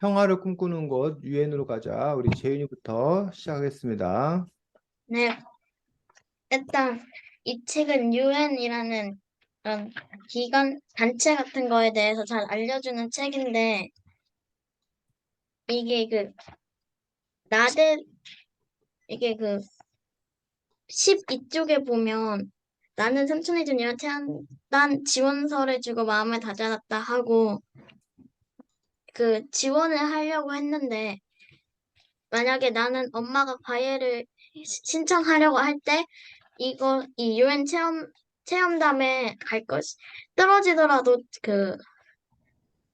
평화를 꿈꾸는 곳 유엔으로 가자. 우리 재윤이부터 시작하겠습니다. 네, 일단 이 책은 유엔이라는 그런 기관 단체 같은 거에 대해서 잘 알려주는 책인데 이게 그 나대 이게 그 12쪽에 보면 나는 삼촌이 준 유엔 체험단 지원서를 주고 마음을 다잡았다 하고 그 지원을 하려고 했는데 만약에 나는 엄마가 과외를 신청하려고 할 때 이 유엔 체험담에 갈 떨어지더라도 그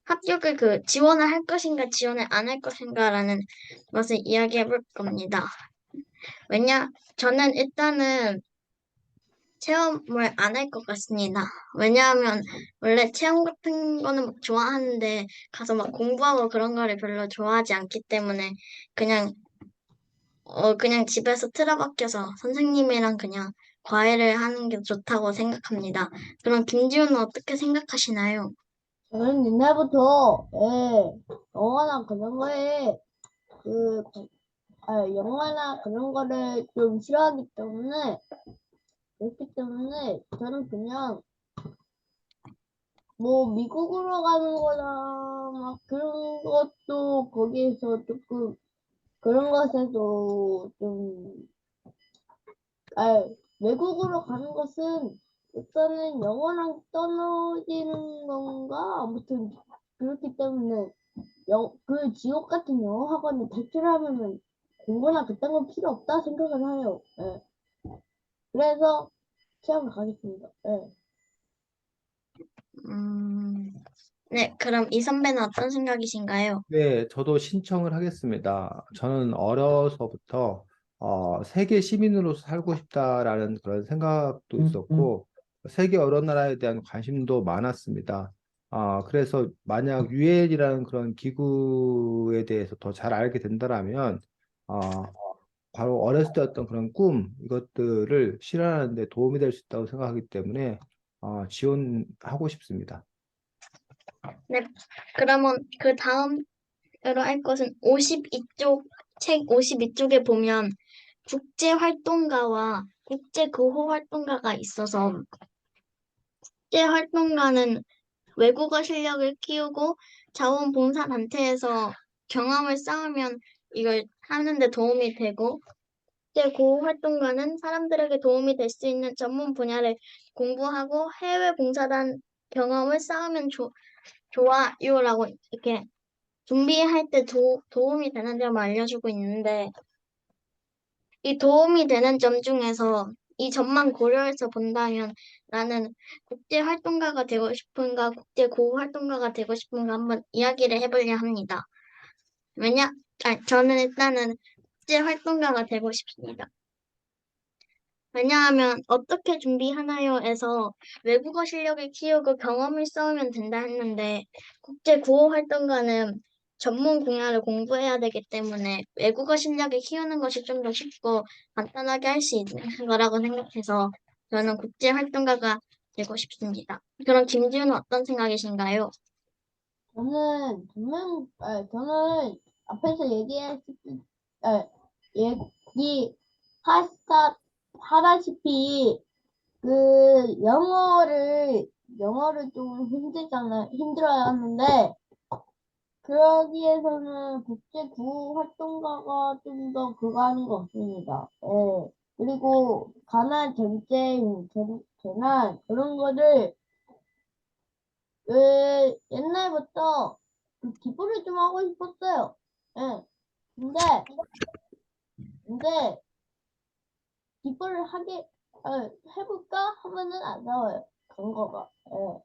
합격을 지원을 할 것인가 지원을 안 할 것인가라는 것을 이야기해 볼 겁니다. 저는 일단은 체험을 안 할 것 같습니다. 왜냐하면 원래 체험 같은 거는 막 좋아하는데 가서 막 공부하고 그런 거를 별로 좋아하지 않기 때문에 그냥 그냥 집에서 틀어박혀서 선생님이랑 그냥 과외를 하는 게 좋다고 생각합니다. 그럼 김지훈은 어떻게 생각하시나요? 저는 옛날부터 영화나 그런 거에 그 영화나 그런 거를 좀 싫어하기 때문에 그렇기 때문에 저는 그냥 뭐 미국으로 가는 거나 막 그런 것도 거기에서 조금 그런 것에도 좀 외국으로 가는 것은 일단은 영어랑 떨어지는 건가 아무튼 그렇기 때문에 그 지옥 같은 영어 학원을 대출하면은 공부나 그딴 거 필요 없다 생각을 해요. 예. 그래서 체험을 가겠습니다. 예. 음, 네, 그럼 이 선배는 어떤 생각이신가요? 네, 저도 신청을 하겠습니다. 저는 어려서부터 세계 시민으로서 살고 싶다라는 그런 생각도 있었고, 세계 여러 나라에 대한 관심도 많았습니다. 그래서 만약 유엔이라는 그런 기구에 대해서 더 잘 알게 된다라면, 어, 바로 어렸을 때 어떤 그런 꿈, 이것들을 실현하는 데 도움이 될 수 있다고 생각하기 때문에 지원하고 싶습니다. 네, 그러면 그 다음으로 할 것은 책 52쪽에 보면 국제활동가와 국제구호활동가가 있어서 국제활동가는 외국어 실력을 키우고 자원봉사단체에서 경험을 쌓으면 이걸 하는데 도움이 되고 국제구호활동가는 사람들에게 도움이 될 수 있는 전문 분야를 공부하고 해외 봉사단 경험을 쌓으면 좋아요라고 이렇게 준비할 때 도움이 되는 점을 알려주고 있는데 이 도움이 되는 점 중에서 이 점만 고려해서 본다면 나는 국제 활동가가 되고 싶은가, 국제 구호 활동가가 되고 싶은가 한번 이야기를 해보려 합니다. 저는 일단은 국제 활동가가 되고 싶습니다. 왜냐하면 어떻게 준비하나요에서 외국어 실력을 키우고 경험을 쌓으면 된다 했는데 국제 구호 활동가는 전문 분야를 공부해야 되기 때문에 외국어 실력을 키우는 것이 좀 더 쉽고 간단하게 할 수 있는 거라고 생각해서 저는 국제 활동가가 되고 싶습니다. 그럼 김지우는 어떤 생각이신가요? 저는 앞에서 아, 얘기하시다 하다시피 그 영어를 좀 힘들어야 하는데 그러기 위해서는 국제 구호 활동가가 좀 더 그거 하는 것 같습니다. 예. 그리고 재난 그런 거를 옛날부터 그 기부를 좀 하고 싶었어요. 예. 근데 근데 기부를 해볼까 하면은 안 나와요. 근거가. 예.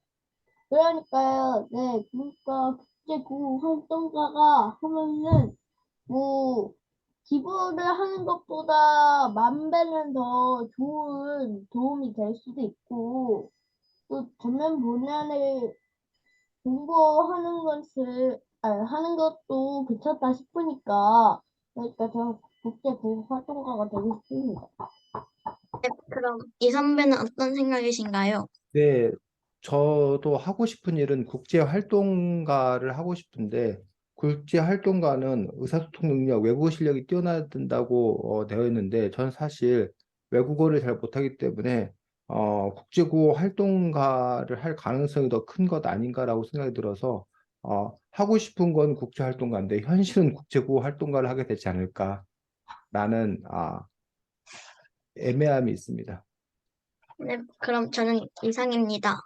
그러니까요. 네. 그러니까 국제 구호 활동가가 하면은 뭐 기부를 하는 것보다 만 배는 더 좋은 도움이 될 수도 있고 또 전면 분야를 공부하는 하는 것도 괜찮다 싶으니까 그러니까 저 국제 구호 활동가가 되고 싶습니다. 네, 그럼 이 선배는 어떤 생각이신가요? 네, 저도 하고 싶은 일은 국제 활동가를 하고 싶은데 국제 활동가는 의사소통 능력, 외국어 실력이 뛰어나야 된다고 되어 있는데, 전 사실 외국어를 잘 못하기 때문에 국제구호 활동가를 할 가능성이 더 큰 것 아닌가라고 생각이 들어서 하고 싶은 건 국제 활동가인데 현실은 국제구호 활동가를 하게 되지 않을까라는 애매함이 있습니다. 네, 그럼 저는 이상입니다.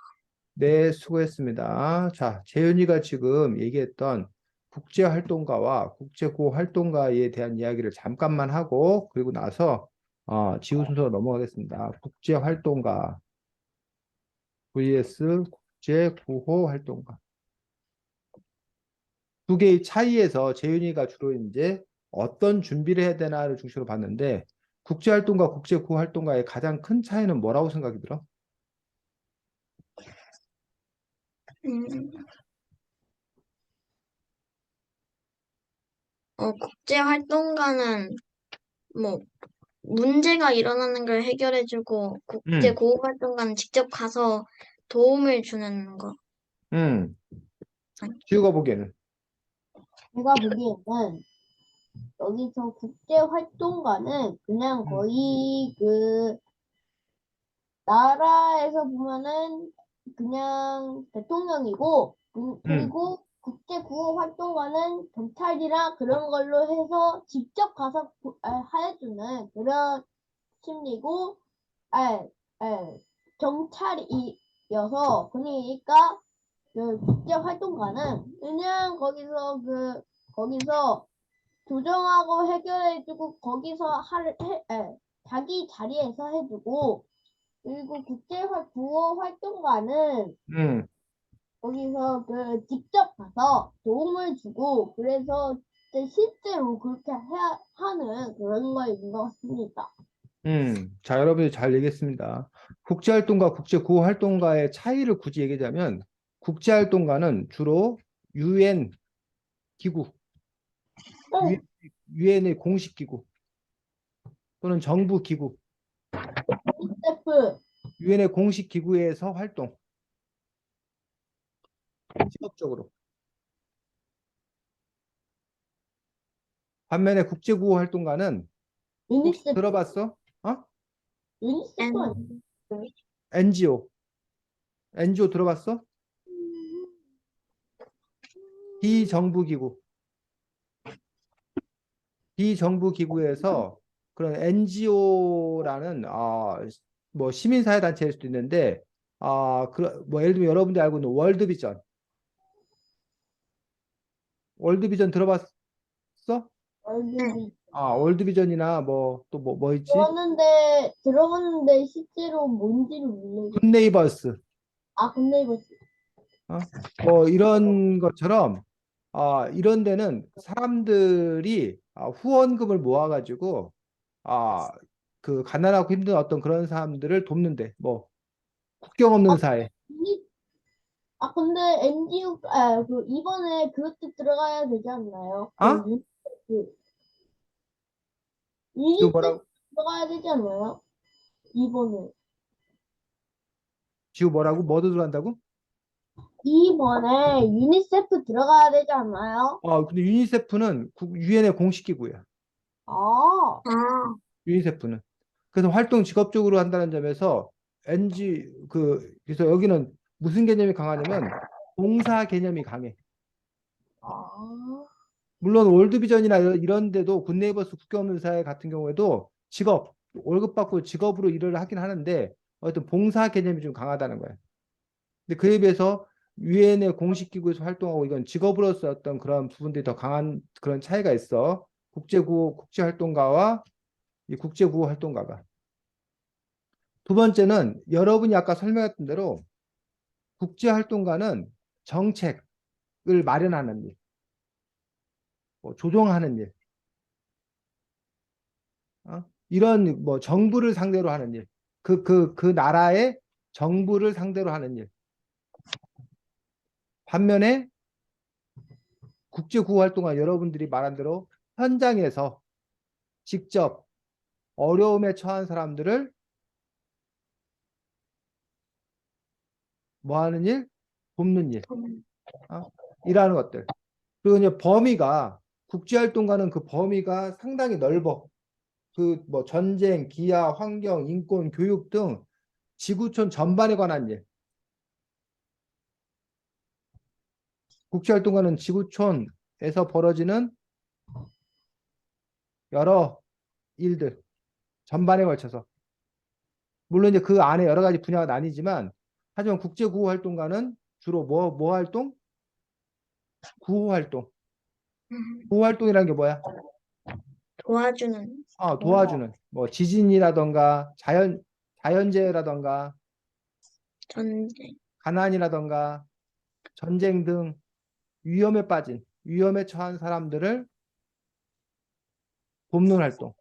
네, 수고했습니다. 자, 재윤이가 지금 얘기했던 국제활동가와 국제구호활동가에 대한 이야기를 잠깐만 하고, 그리고 나서, 지우 순서로 넘어가겠습니다. 국제활동가 vs 국제구호활동가. 두 개의 차이에서 재윤이가 주로 이제 어떤 준비를 해야 되나를 중심으로 봤는데, 국제활동가, 국제구호활동가의 가장 큰 차이는 뭐라고 생각이 들어? 음, 국제 활동가는 뭐 문제가 일어나는 걸 해결해주고 국제 음, 구호 활동가는 직접 가서 도움을 주는 거. 음, 아니, 지우가 보기에는. 제가 보기에는 여기서 국제 활동가는 그냥 음, 거의 그 나라에서 보면은 그냥 대통령이고, 음, 그리고 국제 구호 활동가는 경찰이랑 그런 걸로 해서 직접 가서 해주는 그런 심리고, 아, 아, 경찰이어서 그러니까 그 국제 활동가는 그냥 거기서 조정하고 해결해주고 거기서 자기 자리에서 해주고, 그리고 구호 활동가는 음. 거기서 그 직접 가서 도움을 주고 그래서 실제로 그렇게 해야 하는 그런 거인 것 같습니다. 자, 여러분이 잘 얘기했습니다. 국제활동가, 국제구호활동가의 차이를 굳이 얘기하자면, 국제활동가는 주로 UN 기구, 네, 유엔의 공식 기구 또는 정부 기구, 유니세프, 유엔의 공식 기구에서 활동, 직업적으로. 반면에 국제구호활동가는 혹시 유니세프, 들어봤어? 어? 유니세프 아니에요? N NGO, NGO 들어봤어? 비정부 기구, 비정부 기구에서 그런 NGO라는 뭐 시민사회 단체일 수도 있는데 뭐 예를 들면 여러분들이 알고 있는 월드비전 들어봤어? 월드비 월드비전이나 뭐 또 뭐 있지? 들어봤는데 실제로 뭔지를 모르겠어요. 굿네이버스 근데 이거 뭐 이런 것처럼 이런 데는 사람들이 후원금을 모아가지고 아, 그 가난하고 힘든 어떤 그런 사람들을 돕는데 뭐 국경 없는 사회 유니 근데 NGO, 이번에 그것도 들어가야 되지 않나요? 아? 그 지금 유니세프 뭐라고? 들어가야 되지 않나요? 이번에. 지금 뭐라고? 뭐도 들어간다고? 이번에 유니세프 들어가야 되지 않나요? 근데 유니세프는 유엔의 공식 기구야. 아, 아, 유니세프는. 그래서 활동 직업적으로 한다는 점에서 그래서 여기는 무슨 개념이 강하냐면 봉사 개념이 강해. 아, 물론 월드비전이나 이런 데도 굿네이버스 국경 없는 사회 같은 경우에도 월급 받고 직업으로 일을 하긴 하는데 어떤 봉사 개념이 좀 강하다는 거예요. 근데 그에 비해서 유엔의 공식 기구에서 활동하고 이건 직업으로서 어떤 그런 부분들이 더 강한 그런 차이가 있어. 국제 활동가와 이 국제구호 활동가가. 두 번째는 여러분이 아까 설명했던 대로 국제 활동가는 정책을 마련하는 일, 뭐 조종하는 일, 이런 뭐 정부를 상대로 하는 일, 그 나라의 정부를 상대로 하는 일. 반면에 국제구호 활동가 여러분들이 말한 대로 현장에서 직접 어려움에 처한 사람들을 뭐 하는 일? 돕는 일. 일하는 것들. 그리고 이제 범위가 국제활동가는 그 범위가 상당히 넓어. 그 뭐 전쟁, 기아, 환경, 인권, 교육 등 지구촌 전반에 관한 일. 국제활동가는 지구촌에서 벌어지는 여러 일들 전반에 걸쳐서 물론 이제 그 안에 여러 가지 분야가 나뉘지만 하지만 국제구호활동가는 주로 뭐 활동? 구호활동. 음, 구호활동이라는 게 뭐야? 도와주는 도와주는 뭐 지진이라던가 자연재해라던가 전쟁. 가난이라던가 전쟁 등 위험에 처한 사람들을 돕는 활동에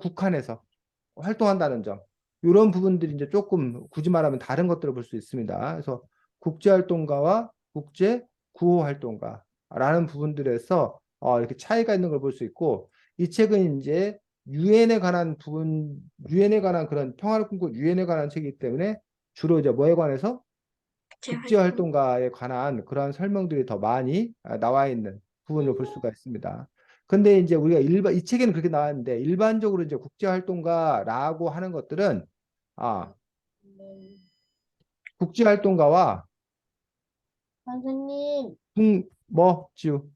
국한해서 활동한다는 점. 이런 부분들이 이제 조금 굳이 말하면 다른 것들을 볼 수 있습니다. 그래서 국제활동가와 국제 구호활동가라는 부분들에서 이렇게 차이가 있는 걸 볼 수 있고 이 책은 이제 유엔에 관한 그런 평화를 꿈꾸는 유엔에 관한 책이기 때문에 주로 이제 뭐에 관해서 국제활동. 국제활동가에 관한 그러한 설명들이 더 많이 나와 있는 부분을 볼 수가 있습니다. 근데 이제 우리가 이 책에는 그렇게 나왔는데 일반적으로 이제 국제활동가라고 하는 것들은 아, 국제활동가와 선생님, 지우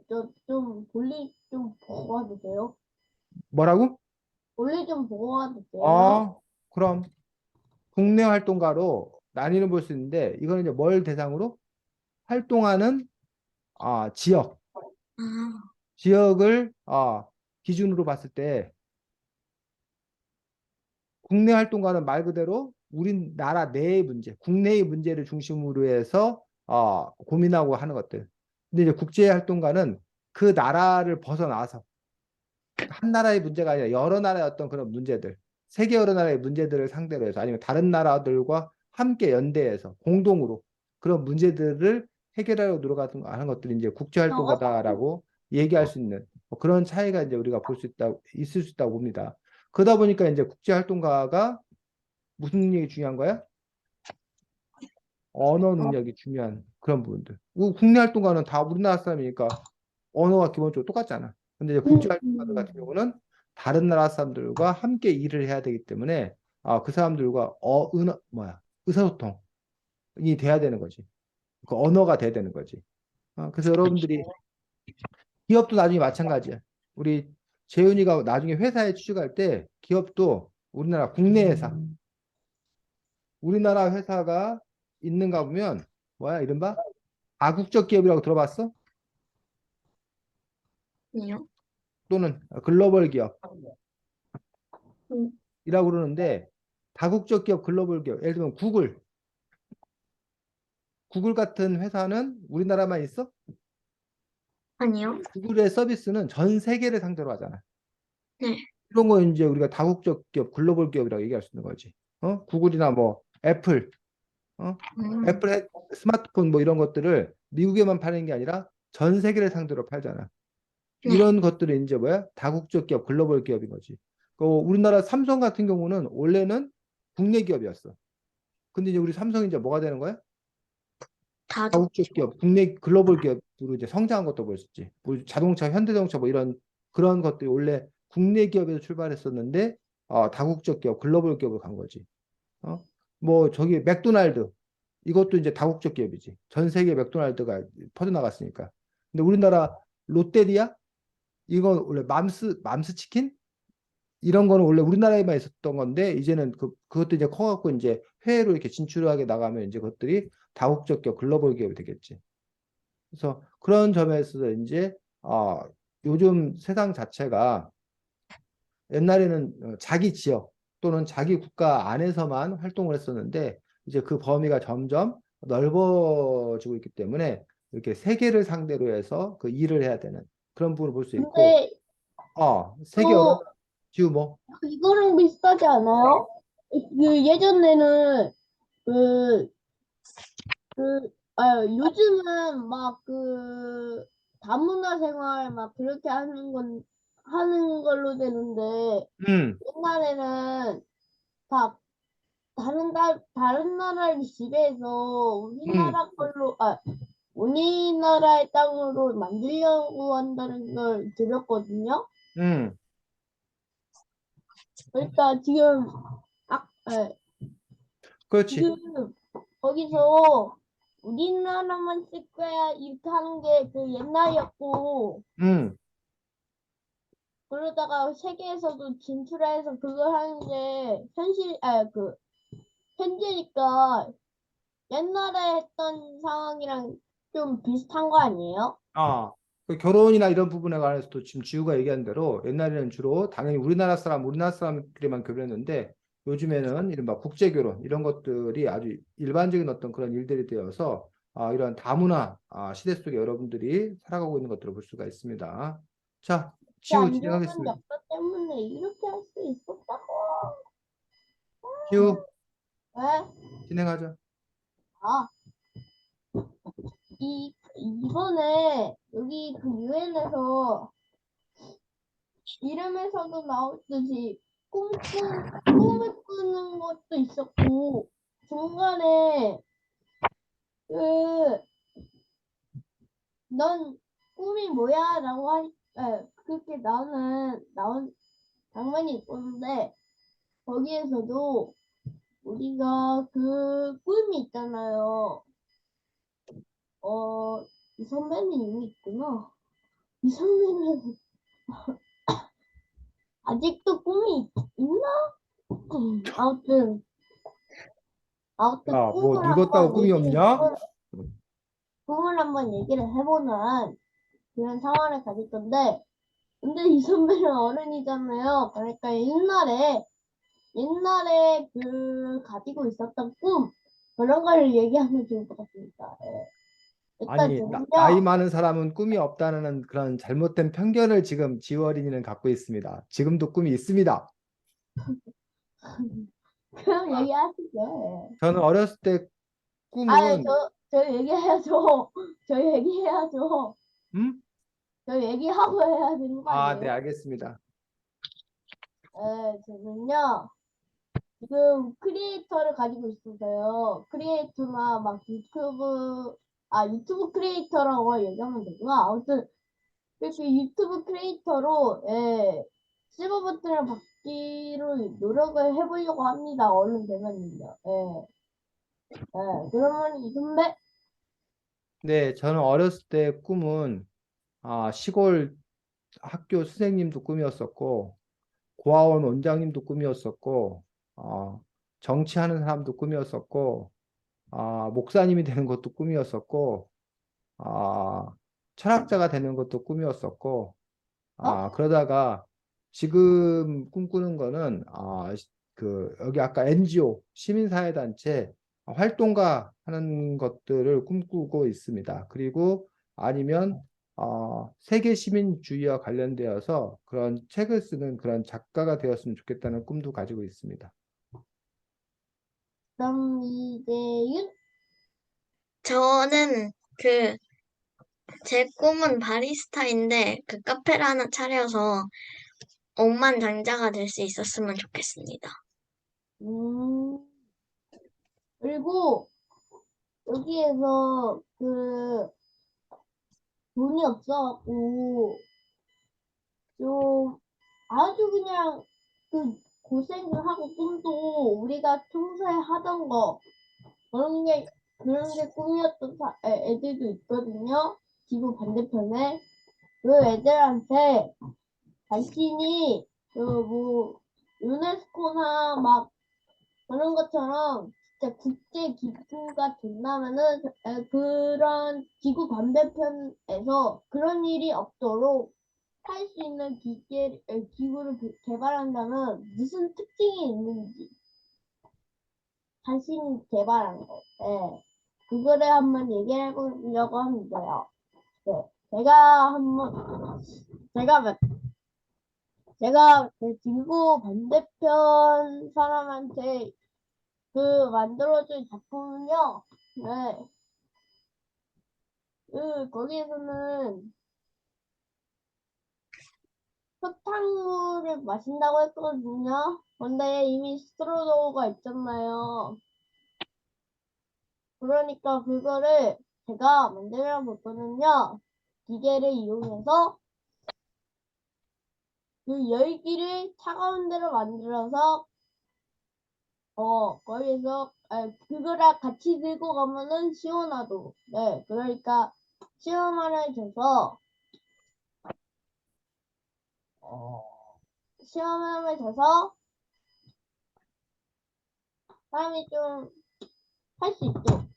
저좀 볼일 좀 보고 와도 돼요? 뭐라고? 볼일 좀 보고 와도 돼요? 아, 그럼 국내 활동가로 나뉘는 볼 수 있는데 이거는 이제 뭘 대상으로 활동하는 아, 지역을 기준으로 봤을 때 국내 활동가는 말 그대로 우리나라 내의 문제, 국내의 문제를 중심으로 해서 고민하고 하는 것들. 근데 이제 국제 활동가는 그 나라를 벗어나서 한 나라의 문제가 아니라 여러 나라의 어떤 그런 문제들, 세계 여러 나라의 문제들을 상대로 해서 아니면 다른 나라들과 함께 연대해서 공동으로 그런 문제들을 해결하려고 노력하는 것들이 이제 국제 활동가다라고 얘기할 수 있는 뭐 그런 차이가 이제 우리가 있을 수 있다고 봅니다. 그러다 보니까 이제 국제 활동가가 무슨 능력이 중요한 거야? 언어 어, 능력이 중요한 그런 부분들. 국내 활동가는 다 우리나라 사람이니까 언어가 기본적으로 똑같잖아. 근데 이제 국제 활동가들 같은 경우는 다른 나라 사람들과 함께 일을 해야 되기 때문에 그 사람들과 의사소통이 돼야 되는 거지. 그 언어가 돼야 되는 거지. 그래서 여러분들이 기업도 나중에 마찬가지야. 우리 재윤이가 나중에 회사에 취직할 때 기업도 우리나라 국내 회사, 우리나라 회사가 있는가 보면 이른바 다국적 기업이라고 들어봤어? 아니요. 또는 글로벌 기업이라고 음, 그러는데 다국적 기업, 글로벌 기업, 예를 들면 구글 같은 회사는 우리나라만 있어? 아니요. 구글의 서비스는 전 세계를 상대로 하잖아. 네. 이런 거 이제 우리가 다국적 기업, 글로벌 기업이라고 얘기할 수 있는 거지. 구글이나 뭐 애플, 어? 음, 스마트폰 뭐 이런 것들을 미국에만 파는 게 아니라 전 세계를 상대로 팔잖아. 네. 이런 것들이 이제 다국적 기업, 글로벌 기업인 거지. 우리나라 삼성 같은 경우는 원래는 국내 기업이었어. 근데 이제 우리 삼성이 이제 뭐가 되는 거야? 다도. 다국적 기업, 국내 글로벌 기업으로 이제 성장한 것도 볼 수 있지. 뭐 자동차, 현대자동차 뭐 이런 그런 것들이 원래 국내 기업에서 출발했었는데 다국적 기업, 글로벌 기업으로 간 거지. 뭐 저기 맥도날드 이것도 이제 다국적 기업이지. 전 세계 맥도날드가 퍼져나갔으니까. 근데 우리나라 롯데리아 이건 원래 맘스 치킨 이런 거는 원래 우리나라에만 있었던 건데 이제는 그것도 이제 커갖고 이제 해외로 이렇게 진출하게 나가면 이제 그것들이 다국적 기업, 글로벌 기업이 되겠지. 그래서 그런 점에서 이제 요즘 세상 자체가 옛날에는 자기 지역 또는 자기 국가 안에서만 활동을 했었는데 이제 그 범위가 점점 넓어지고 있기 때문에 이렇게 세계를 상대로 해서 그 일을 해야 되는 그런 부분을 볼 수 있고, 근데 세계 여러 또 지금 뭐, 이거랑 비슷하지 않아요? 그 예전에는 그 요즘은 막 다문화 생활 막 그렇게 하는 걸로 되는데, 음, 옛날에는 다 다른 나라를 지배해서 음, 우리나라 걸로, 우리나라의 땅으로 만들려고 한다는 걸 들었거든요. 음, 그러니까 지금 그렇지. 지금 거기서 우리나라만 쓸 거야 이렇게 하는 게 그 옛날이었고 음, 그러다가 세계에서도 진출해서 그걸 하는 게 현재니까 옛날에 했던 상황이랑 좀 비슷한 거 아니에요? 그 결혼이나 이런 부분에 관해서도 지금 지우가 얘기한 대로 옛날에는 주로 당연히 우리나라 사람끼리만 결혼했는데 요즘에는 이른바 국제 결혼 이런 것들이 아주 일반적인 어떤 그런 일들이 되어서 이런 다문화 시대 속에 여러분들이 살아가고 있는 것들을 볼 수가 있습니다. 자, 그 지우 안 좋은 진행하겠습니다. 역사 때문에 이렇게 할 수 있었다고. 지우 왜? 진행하자. 아, 이번에 여기 그 유엔에서 이름에서도 나왔듯이 꿈을 꾸는 것도 있었고, 중간에 그, 넌 꿈이 뭐야? 그렇게 나온 장면이 있었는데, 거기에서도 우리가 그 꿈이 있잖아요. 이 선배는 이미 있구나. 이 선배는 아직도 꿈이 있나? 아무튼, 야, 뭐 꿈을 늙었다고 한번 꿈이 없냐? 얘기를 해보는 그런 상황을 가질 건데, 근데 이 선배는 어른이잖아요. 그러니까 옛날에 가지고 있었던 꿈, 그런 거를 얘기하면 좋을 것 같습니다. 예. 일단 아니, 나이 저는요, 많은 사람은 꿈이 없다는 그런 잘못된 편견을 지금 지우 어린이는 갖고 있습니다. 지금도 꿈이 있습니다. 그럼 얘기하시죠. 예. 저는 어렸을 때 아, 꿈은, 저 얘기해야죠. 저 얘기해야죠. 음? 저 얘기하고 해야 되는 거 네, 아니에요? 알겠습니다. 저는요, 지금 크리에이터를 가지고 있어서요. 크리에이터나 막 유튜브 크리에이터라고 얘기하면 되구나. 아무튼, 그렇게 유튜브 크리에이터로, 실버 버튼을 받기로 노력을 해보려고 합니다. 얼른 되면요. 그러면 이 선배, 네, 저는 어렸을 때 꿈은 시골 학교 선생님도 꿈이었었고, 고아원 원장님도 꿈이었었고, 정치하는 사람도 꿈이었었고, 목사님이 되는 것도 꿈이었었고, 아, 철학자가 되는 것도 꿈이었었고, 어? 그러다가 지금 꿈꾸는 거는 여기 아까 NGO 시민사회단체 활동가 하는 것들을 꿈꾸고 있습니다. 그리고 아니면 세계 시민주의와 관련되어서 그런 책을 쓰는 그런 작가가 되었으면 좋겠다는 꿈도 가지고 있습니다. 그럼 이재윤? 저는 제 꿈은 바리스타인데 그 카페를 하나 차려서 억만장자가 될 수 있었으면 좋겠습니다. 음, 그리고 여기에서 돈이 없어갖고 좀 아주 그냥 고생을 하고 꿈도 우리가 평소에 하던 거 그런 게 꿈이었던 애들도 있거든요. 지구 반대편에 그 애들한테 자신이 뭐 유네스코나 막 그런 것처럼 진짜 국제 기구가 된다면은 그런 기구 반대편에서 그런 일이 없도록 할 수 있는 기구를 개발한다면 무슨 특징이 있는지 자신이 개발한 거. 그거를 한번 얘기해 보려고 합니다요. 네. 제가 몇- 그 지구 반대편 사람한테 만들어준 작품은요. 네. 거기에서는 흙탕물을 마신다고 했거든요. 근데 이미 스트로도가 있잖아요. 그러니까 그거를 제가 만들어 볼 거는요. 기계를 이용해서 그 열기를 차가운 데로 만들어서 거기서 그거랑 같이 들고 가면은 시원하도록. 네, 그러니까 시험을 줘서 어, 시험을 줘서 사람이 좀 할 수 있죠.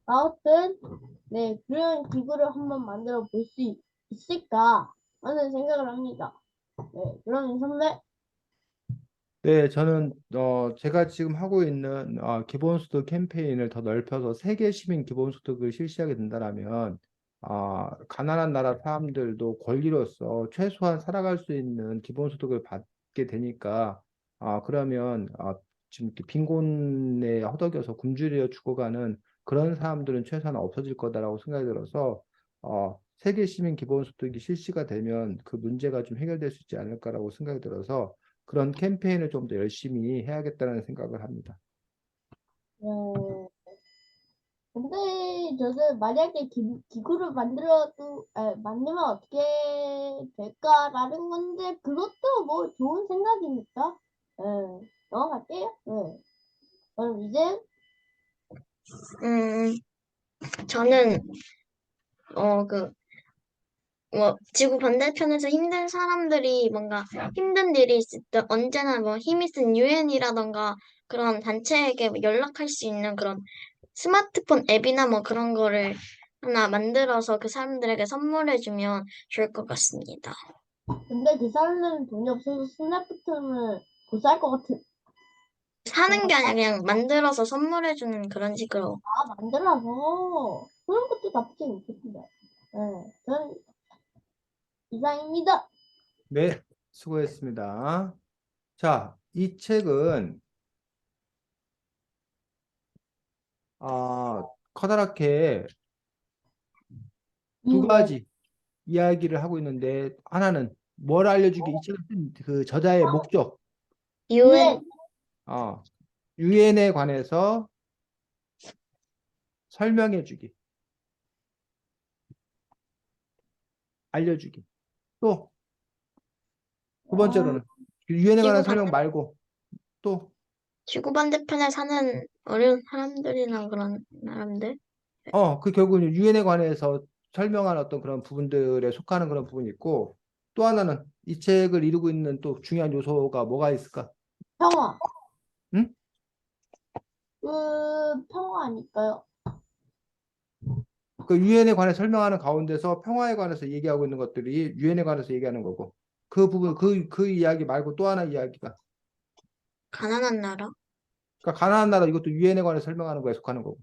아무튼 네, 그런 기구를 한번 만들어 볼 수 있을까 하는 생각을 합니다. 네, 그러면 선배, 네, 저는 제가 지금 하고 있는 기본소득 캠페인을 더 넓혀서 세계 시민 기본소득을 실시하게 된다면 가난한 나라 사람들도 권리로서 최소한 살아갈 수 있는 기본소득을 받게 되니까 그러면 지금 이렇게 빈곤에 허덕여서 굶주려 죽어가는 그런 사람들은 최소한 없어질 거다라고 생각이 들어서 세계 시민 기본소득이 실시가 되면 그 문제가 좀 해결될 수 있지 않을까라고 생각이 들어서 그런 캠페인을 좀 더 열심히 해야겠다는 생각을 합니다. 네, 근데 저는 만약에 기구를 만들면 어떻게 될까라는 건데 그것도 뭐 좋은 생각이니까 네, 넘어갈게요. 네. 그럼 이제 음, 저는, 지구 반대편에서 힘든 사람들이 뭔가 힘든 일이 있을 때 언제나 뭐 힘이 쓴 유엔이라던가 그런 단체에게 연락할 수 있는 그런 스마트폰 앱이나 뭐 그런 거를 하나 만들어서 그 사람들에게 선물해주면 좋을 것 같습니다. 근데 그 사람들은 돈이 없어서 스냅부터는 못 살 것 같은. 사는 게 아니라 그냥 만들어서 선물해주는 그런 식으로. 만들어서 그런 것도 나쁘지 않겠습니다. 네, 전 이상입니다. 네, 수고했습니다. 자, 이 책은 커다랗게 두 이유가 가지 이야기를 하고 있는데 하나는 뭘 알려주기 이 책을 쓴 그 저자의 목적, UN, 유엔 유엔에 관해서 설명해주기, 알려주기. 또 두 아, 번째로는 유엔에 관한 지구 설명 말고 또 지구 반대편에 사는 어려운 사람들이나 그런 사람들. 그 결국은 유엔에 관해서 설명한 어떤 그런 부분들에 속하는 그런 부분이 있고 또 하나는 이 책을 이루고 있는 또 중요한 요소가 뭐가 있을까? 평화. 응? 평화 아닐까요? 그 유엔에 관해 설명하는 가운데서 평화에 관해서 얘기하고 있는 것들이 유엔에 관해서 얘기하는 거고 그 부분 그 이야기 말고 또 하나 이야기가 가난한 나라, 그러니까 가나안 나라 이것도 유엔에 관해 설명하는 거에 속하는 거고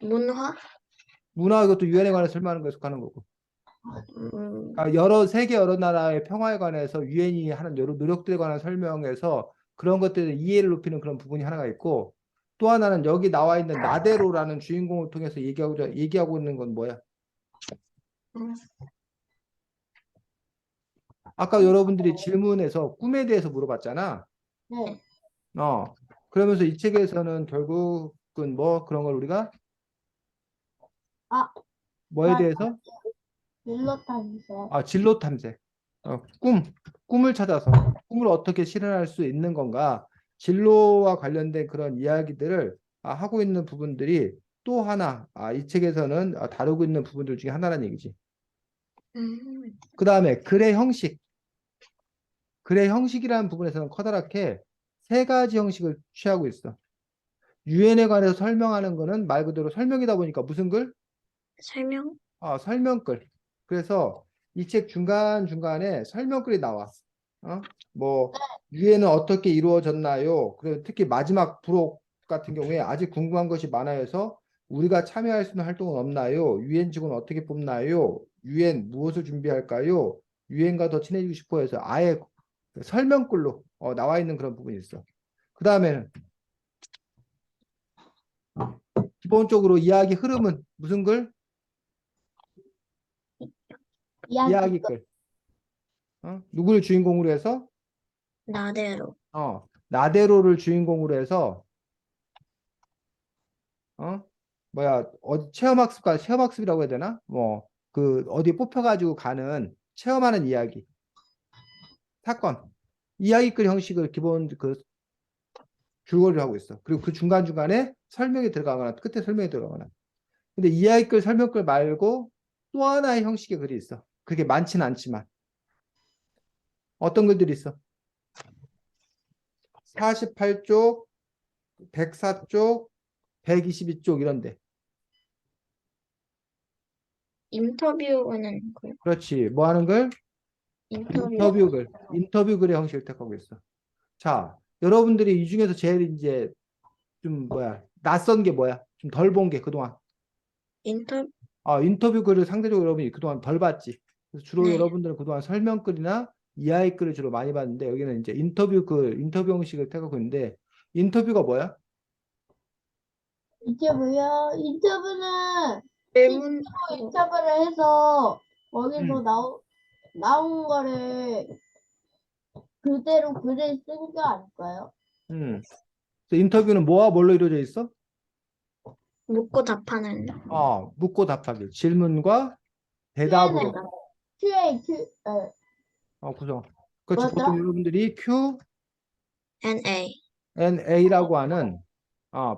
문화, 문화 이것도 유엔에 관해 설명하는 거에 속하는 거고 음, 그러니까 세계 여러 나라의 평화에 관해서 유엔이 하는 여러 노력들에 관한 설명에서 그런 것들의 이해를 높이는 그런 부분이 하나가 있고 또 하나는 여기 나와 있는 나데로라는 주인공을 통해서 얘기하고 있는 건 뭐야? 음, 아까 여러분들이 질문에서 꿈에 대해서 물어봤잖아. 네. 어. 그러면서 이 책에서는 결국은 뭐 그런 걸 우리가 아, 뭐에 나 대해서 일러타주세요. 진로 탐색. 꿈을 찾아서 꿈을 어떻게 실현할 수 있는 건가? 진로와 관련된 그런 이야기들을 하고 있는 부분들이 또 하나 이 책에서는 다루고 있는 부분들 중에 하나라는 얘기지. 음, 그 다음에 글의 형식. 글의 형식이라는 부분에서는 커다랗게 세 가지 형식을 취하고 있어. 유엔에 관해서 설명하는 거는 말 그대로 설명이다 보니까 무슨 글? 설명? 설명글. 그래서 이 책 중간중간에 설명글이 나와. 어? 뭐, 유엔은 어떻게 이루어졌나요? 그리고 특히 마지막 부록 같은 경우에 아직 궁금한 것이 많아요 해서 우리가 참여할 수 있는 활동은 없나요? 유엔 직원 어떻게 뽑나요? 유엔 무엇을 준비할까요? 유엔과 더 친해지고 싶어 해서 아예 설명글로 나와 있는 그런 부분이 있어. 그 다음에는 기본적으로 이야기 흐름은 무슨 글? 이야기 끝. 이야기글. 누구를 주인공으로 해서 나대로. 나데로를 주인공으로 해서 어? 뭐야, 체험학습이라고 해야 되나? 뭐, 그, 어디 뽑혀가지고 가는, 체험하는 이야기, 사건, 이야기글 형식을 기본 그 줄거리를 하고 있어. 그리고 그 중간중간에 설명이 들어가거나, 끝에 설명이 들어가거나. 근데 이야기글, 설명글 말고 또 하나의 형식의 글이 있어. 그게 많지는 않지만. 어떤 글들이 있어? 48쪽, 104쪽, 122쪽 이런데. 인터뷰하는 거. 그렇지. 뭐 하는 글? 인터뷰. 인터뷰 글의 형식을 택하고 있어. 자, 여러분들이 이 중에서 제일 이제 좀 뭐야, 낯선 게 뭐야? 좀 덜 본 게 그동안. 인터, 인터뷰 글을 상대적으로 여러분이 그동안 덜 봤지. 그래서 주로 네. 여러분들은 그동안 설명 글이나 이야기 글을 주로 많이 봤는데 여기는 이제 인터뷰 글, 인터뷰 형식을 택하고 있는데 인터뷰가 뭐야? 인터뷰요? 인터뷰는 질문, 실제로 인터뷰를 해서 거기서 음, 나온 거를 그대로 글에 쓴 거 아닐까요? 음. 그래서 인터뷰는 뭐와 뭘로 이루어져 있어? 묻고 답하는. 묻고 답하기. 질문과 Q&A, 대답으로 구성. 그렇지. 보통 뭐였더라? 여러분들이 Q, NA. N-A라고 하는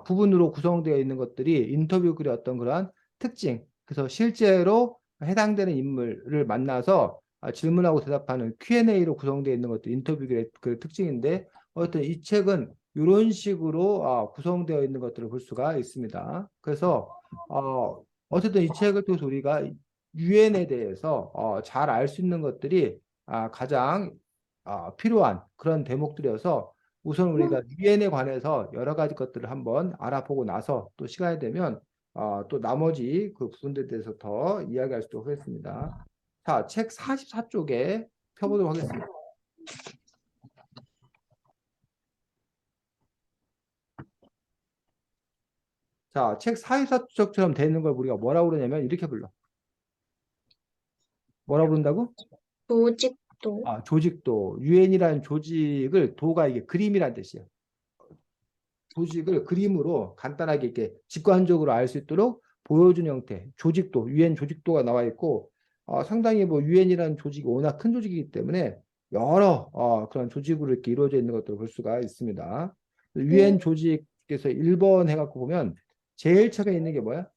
부분으로 구성되어 있는 것들이 인터뷰 글의 어떤 그러한 특징. 그래서 실제로 해당되는 인물을 만나서 질문하고 대답하는 Q&A로 구성되어 있는 것도 인터뷰 글의 그 특징인데 어쨌든 이 책은 이런 식으로 구성되어 있는 것들을 볼 수가 있습니다. 그래서 어쨌든 이 책을 통해서 우리가 유엔에 대해서 잘 알 수 있는 것들이 가장 필요한 그런 대목들이어서 우선 우리가 유엔에 관해서 여러 가지 것들을 한번 알아보고 나서 또 시간이 되면 또 나머지 그 부분들에 대해서 더 이야기할 수도 하겠습니다. 자, 책 44쪽에 펴보도록 하겠습니다. 자, 책 44쪽처럼 되어 있는 걸 우리가 뭐라고 그러냐면 이렇게 불러. 뭐라고 부른다고? 조직도. 조직도. 유엔이라는 조직을 도가 이게 그림이라는 뜻이에요. 조직을 그림으로 간단하게 이렇게 직관적으로 알 수 있도록 보여준 형태, 조직도, 유엔 조직도가 나와 있고, 상당히 뭐 유엔이라는 조직이 워낙 큰 조직이기 때문에 여러 그런 조직으로 이렇게 이루어져 있는 것들을 볼 수가 있습니다. 유엔 조직에서 1번 해갖고 보면 제일 처음에 있는 게 뭐야?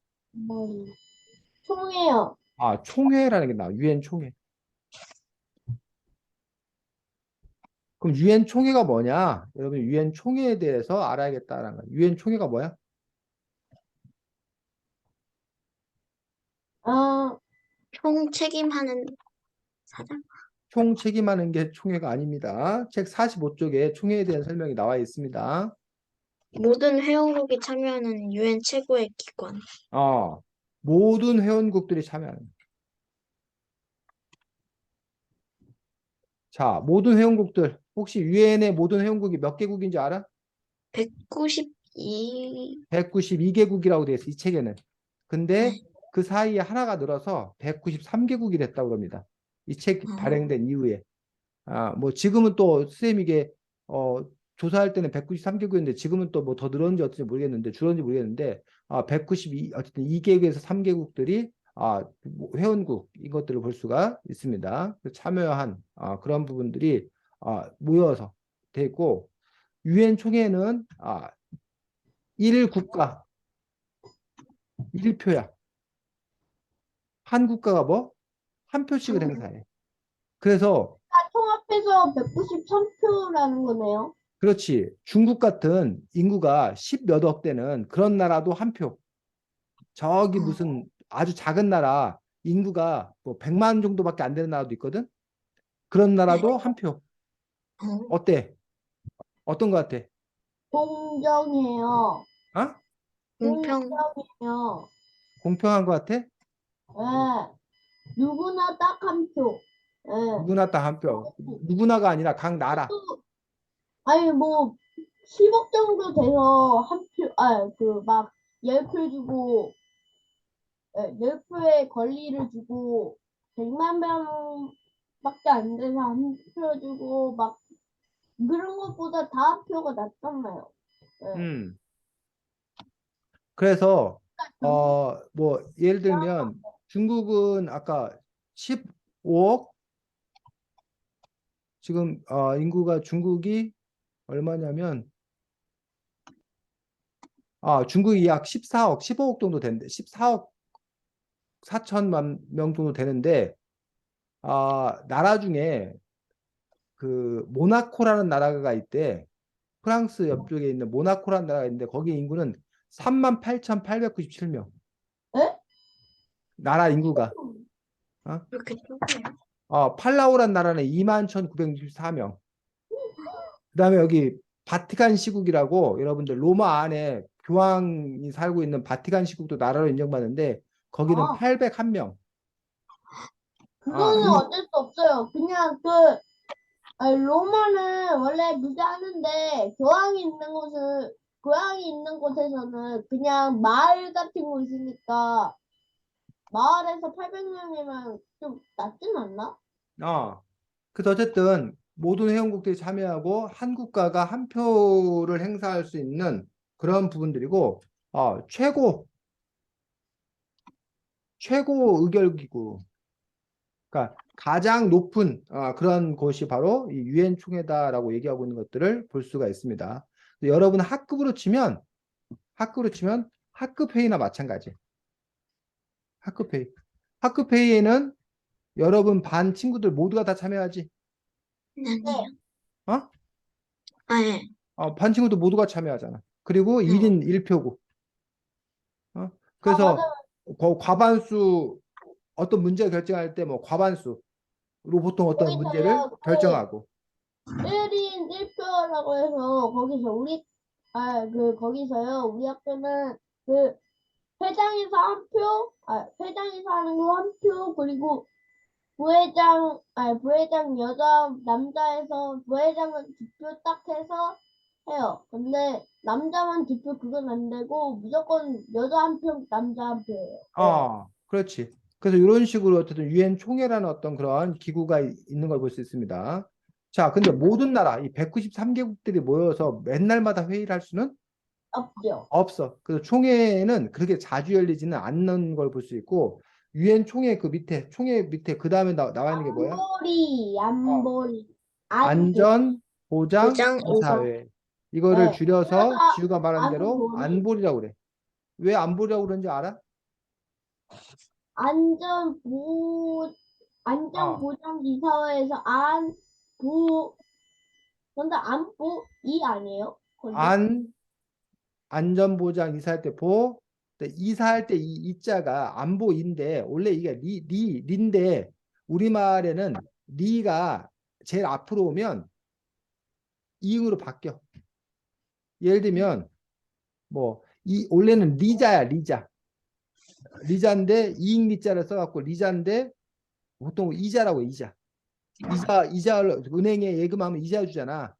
총회요. 총회라는 게 나와. 유엔 총회. 그럼 유엔 총회가 뭐냐? 여러분 유엔 총회에 대해서 알아야겠다라는 거야. 유엔 총회가 뭐야? 아, 총 책임하는 사장? 총 책임하는 게 총회가 아닙니다. 책 45쪽에 총회에 대한 설명이 나와 있습니다. 모든 회원국이 참여하는 유엔 최고의 기관. 어, 모든 회원국들이 참여하는. 자, 모든 회원국들. 혹시 유엔의 모든 회원국이 몇 개국인지 알아? 192. 192개국이라고 되어 있어, 이 책에는. 근데 네. 그 사이에 하나가 늘어서 193개국이 됐다고 합니다. 이 책 발행된 이후에. 뭐 지금은 또 쌤 이게 조사할 때는 193개국인데 지금은 또 뭐 더 늘었는지 어떤지 모르겠는데 줄었는지 모르겠는데 192 어쨌든 2개국에서 3개국들이 회원국 이것들을 볼 수가 있습니다. 참여한 그런 부분들이 모여서 돼 있고 유엔 총회는 1국가 1표야. 한 국가가 뭐? 한 표씩을 행사해. 그래서 통합해서 193표라는 거네요. 그렇지. 중국 같은 인구가 10 몇 억 되는 그런 나라도 한 표. 저기 무슨 아주 작은 나라 인구가 뭐 100만 정도밖에 안 되는 나라도 있거든. 그런 네. 나라도 한 표. 어때? 어떤 것 같아? 공정해요. 어? 공평. 공정해요. 공평한 것 같아? 예. 누구나 딱 한 표. 예. 누구나 딱 한 표. 누구나가 아니라 각 나라. 아니, 뭐, 10억 정도 돼서 한 표, 막, 10표 주고, 10표의 권리를 주고, 100만 명밖에 안 돼서 한 표 주고, 막, 그런 것보다 다 한 표가 낫잖아요. 예. 음. 그래서 뭐 예를 들면 중국은 아까 15억 지금 인구가 중국이 얼마냐면 중국이 약 14억, 15억 정도 되는데 14억 4천만 명 정도 되는데 나라 중에 그 모나코라는 나라가 있대. 프랑스 옆쪽에 있는 모나코라는 나라가 있는데 거기 인구는 38,897명. 에? 나라 인구가. 어? 그렇게 적어요? 팔라우란 나라는 21,964명. 그다음에 여기 바티칸 시국이라고 여러분들 로마 안에 교황이 살고 있는 바티칸 시국도 나라로 인정받는데 거기는 아, 801명. 그거는 어쩔 수 없어요. 그냥 아니, 로마는 원래 그게 하는데 교황이 있는 곳에서는 그냥 마을 같은 곳이니까 마을에서 800명이면 좀 낮진 않나? 그래서 어쨌든 모든 회원국들이 참여하고 한 국가가 한 표를 행사할 수 있는 그런 부분들이고 최고 의결기구 그러니까 가장 높은 그런 곳이 바로 이 유엔 총회다라고 얘기하고 있는 것들을 볼 수가 있습니다. 여러분 학급으로 치면 학급 회의나 마찬가지. 학급 회의. 학급 회의에는 여러분 반 친구들 모두가 다 참여하지. 아니요. 어? 예. 반 친구들 모두가 참여하잖아. 그리고 네. 1인 1표고. 그래서 맞아요. 과반수 어떤 문제 결정할 때 뭐 과반수로 보통 어떤 문제를 거기서요, 결정하고 1인 1표라고 해서 거기서요, 우리 학교는 그 회장에서 한 표, 회장에서 하는 거 한 표, 그리고 부회장 남자에서 부회장은 2표 딱 해서 해요. 근데 남자만 2표 그건 안 되고 무조건 여자 한 표, 남자 한 표예요. 그렇지. 그래서 이런 식으로 어쨌든 유엔 총회라는 어떤 그런 기구가 있는 걸 볼 수 있습니다. 자, 근데 모든 나라 이 193개국들이 모여서 맨날마다 회의를 할 수는 없죠. 없어. 그래서 총회는 그렇게 자주 열리지는 않는 걸 볼 수 있고 유엔 총회 총회 밑에 그 다음에 나와 있는 게 뭐야? 어, 안보리, 안보, 안전 보장 보장 의사. 이사회. 이거를 네. 그래서 줄여서 지우가 말한 대로 안보리, 안보리라고 그래. 왜 안보리라고 그러는지 알아? 안전보, 어, 안전보장이사회에서 안보, 근데 안보 이 아니에요? 근데 안 안전보장 이사할 때 근데 이사할 때 이 이자가 안보인데 원래 이게 리인데 우리말에는 리가 제일 앞으로 오면 이응으로 바뀌어. 예를 들면 뭐 원래는 리자인데 이응 리자를 써갖고 리자인데 보통 이자라고 해, 이자 은행에 예금하면 이자 주잖아.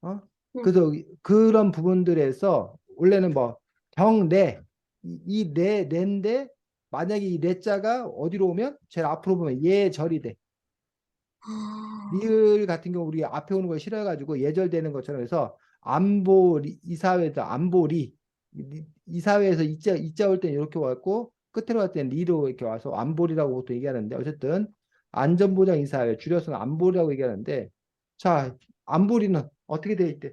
어? 네. 그래서 그런 부분들에서 원래는 뭐 경례 레인데 만약에 이 레자가 어디로 오면 제일 앞으로 보면 예절이 돼. 아, 리을 같은 경우 우리 앞에 오는 걸 싫어해가지고 예절되는 것처럼 해서 이사회에서 안보리 이사회에서 이자 올 때는 이렇게 왔고 끝으로 갈 때는 리로 이렇게 와서 안보리라고 보통 얘기하는데 어쨌든 안전보장 이사회 줄여서는 안보리라고 얘기하는데 자 안보리는 어떻게 돼 있대?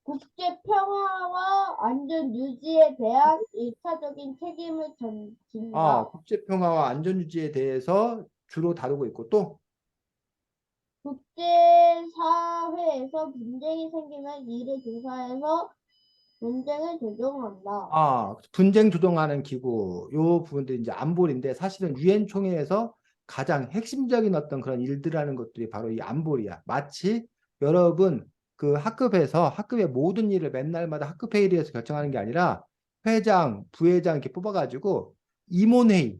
국제 평화와 안전 유지에 대한 일차적인 책임을 진다. 국제평화와 안전유지에 대해서 주로 다루고 있고 또 국제사회에서 분쟁이 생기면 이를 조사해서 분쟁을 조정한다. 분쟁 조정하는 기구 요 부분들이 이제 안보리인데 사실은 유엔 총회에서 가장 핵심적인 어떤 그런 일들 하는 것들이 바로 이 안보리야. 마치 여러분 그 학급의 모든 일을 맨날마다 학급 회의에서 결정하는 게 아니라 회장, 부회장 이렇게 뽑아가지고 임원회의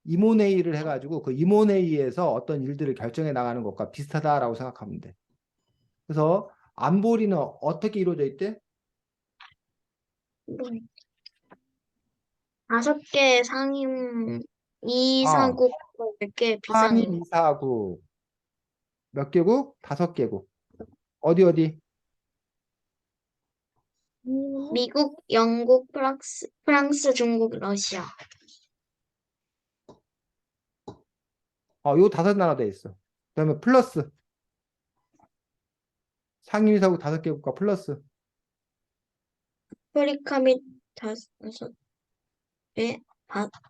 임원회의를 해가지고 그 임원회의에서 어떤 일들을 결정해 나가는 것과 비슷하다라고 생각하면 돼. 그래서 안보리는 어떻게 이루어져 있대? 5개 상임 아, 이사국, 10개 상임 비상임. 이사국 몇 개국? 5개국. 어디? 미국, 영국, 프랑스, 중국, 러시아. 요 5나라 돼 있어. 그다음에 플러스 상임이사국 5개국가 플러스 아프리카 및 의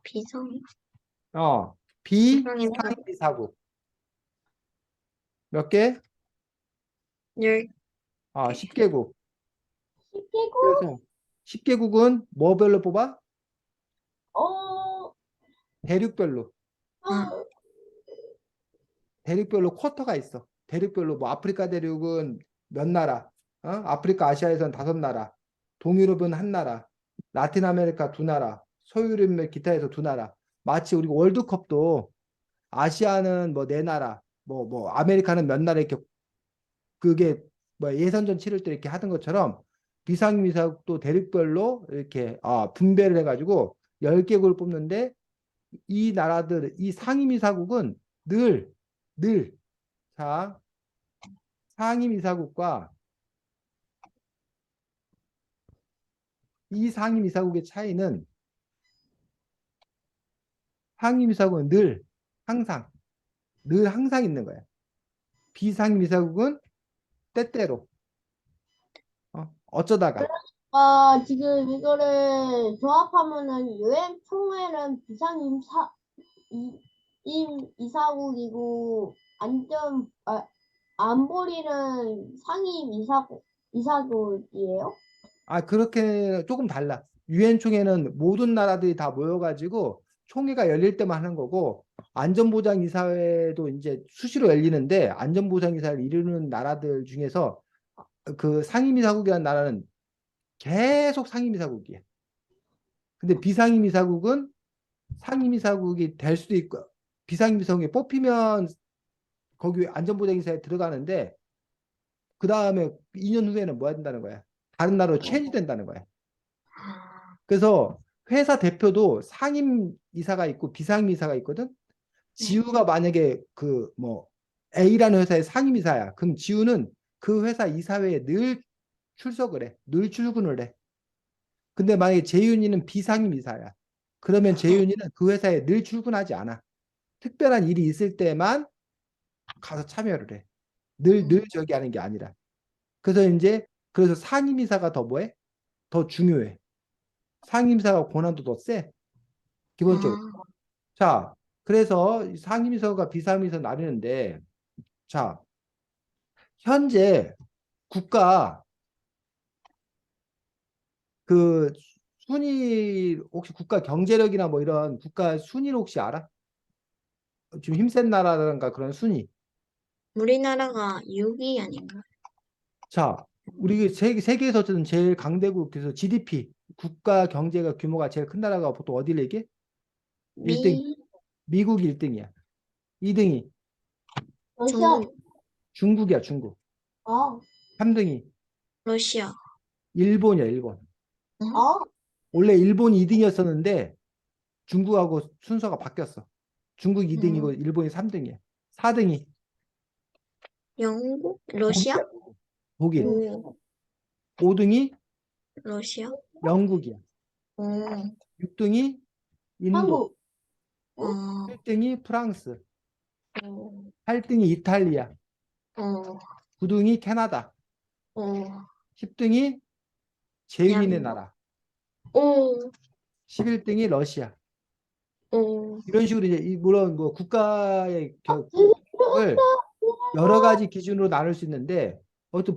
비상, 어 비상임 비상임이사국 몇 개? 열 10개국. 10개국? 그래서 10개국은 뭐별로 뽑아? 어, 대륙별로. 아, 대륙별로 쿼터가 있어. 대륙별로 뭐 아프리카 대륙은 몇 나라, 아프리카 아시아에선 5나라, 동유럽은 1나라, 라틴 아메리카 2나라, 소유럽 및 기타에서 2나라. 마치 우리 월드컵도 아시아는 뭐 4나라, 뭐 아메리카는 몇 나라 이렇게 그게 뭐 예선전 치를 때 이렇게 하던 것처럼 비상임이사국도 대륙별로 이렇게 분배를 해가지고 10개국을 뽑는데 이 나라들, 이 상임이사국은 늘 자, 상임이사국과 이 상임이사국의 차이는 상임이사국은 항상, 늘 항상 있는 거야. 비상임이사국은 때때로, 어쩌다가. 지금 이거를 조합하면은 유엔 총회는 이사국이고 안보리는 이사국이에요? 그렇게 조금 달라. 유엔 총회는 모든 나라들이 다 모여가지고 총회가 열릴 때만 하는 거고, 안전보장이사회도 이제 수시로 열리는데, 안전보장이사를 이루는 나라들 중에서 그 상임이사국이라는 나라는 계속 상임이사국이야. 근데 비상임이사국은 상임이사국이 될 수도 있고, 비상임이사국이 뽑히면 거기 안전보장이사에 들어가는데, 그 다음에 2년 후에는 뭐 해야 된다는 거야? 다른 나라로 체인지 된다는 거야. 그래서 회사 대표도 상임 이사가 있고 비상임 이사가 있거든. 지우가 만약에 그 뭐 A라는 회사의 상임 이사야. 그럼 지우는 그 회사 이사회에 늘 출석을 해. 늘 출근을 해. 근데 만약에 재윤이는 비상임 이사야. 그러면 재윤이는 그 회사에 늘 출근하지 않아. 특별한 일이 있을 때만 가서 참여를 해. 늘 저기 하는 게 아니라. 그래서 상임 이사가 더 뭐해? 더 중요해. 상임 이사가 권한도 더 세. 기본적으로. 자, 그래서 상임위서가 비상임위서 나뉘는데, 자, 현재 국가 그 순위 혹시 국가 경제력이나 뭐 이런 국가 순위를 혹시 알아? 좀 힘센 나라라든가 그런 순위. 우리나라가 6위 아닌가? 자, 우리 세계에서 어쨌든 제일 강대국 그래서 GDP 국가 경제가 규모가 제일 큰 나라가 보통 어디를 얘기해? 1등 미, 미국 1등이야. 2등이 러시아, 중국, 중국이야, 중국. 아, 3등이 러시아. 일본이야, 일본. 아, 원래 일본이 2등이었었는데 중국하고 순서가 바뀌었어. 중국 2등이고 일본이 3등이야. 4등이 영국, 러시아? 독일이야. 독일. 오, 5등이 러시아? 영국이야. 오, 6등이 인도. 한국, 어, 7등이 프랑스. 오, 8등이 이탈리아. 오, 9등이 캐나다. 오, 10등이 제유인의 야, 나라. 오, 11등이 러시아. 오, 이런 식으로 이제 물론 뭐 국가의 들어갔다. 을 여러 가지 기준으로 나눌 수 있는데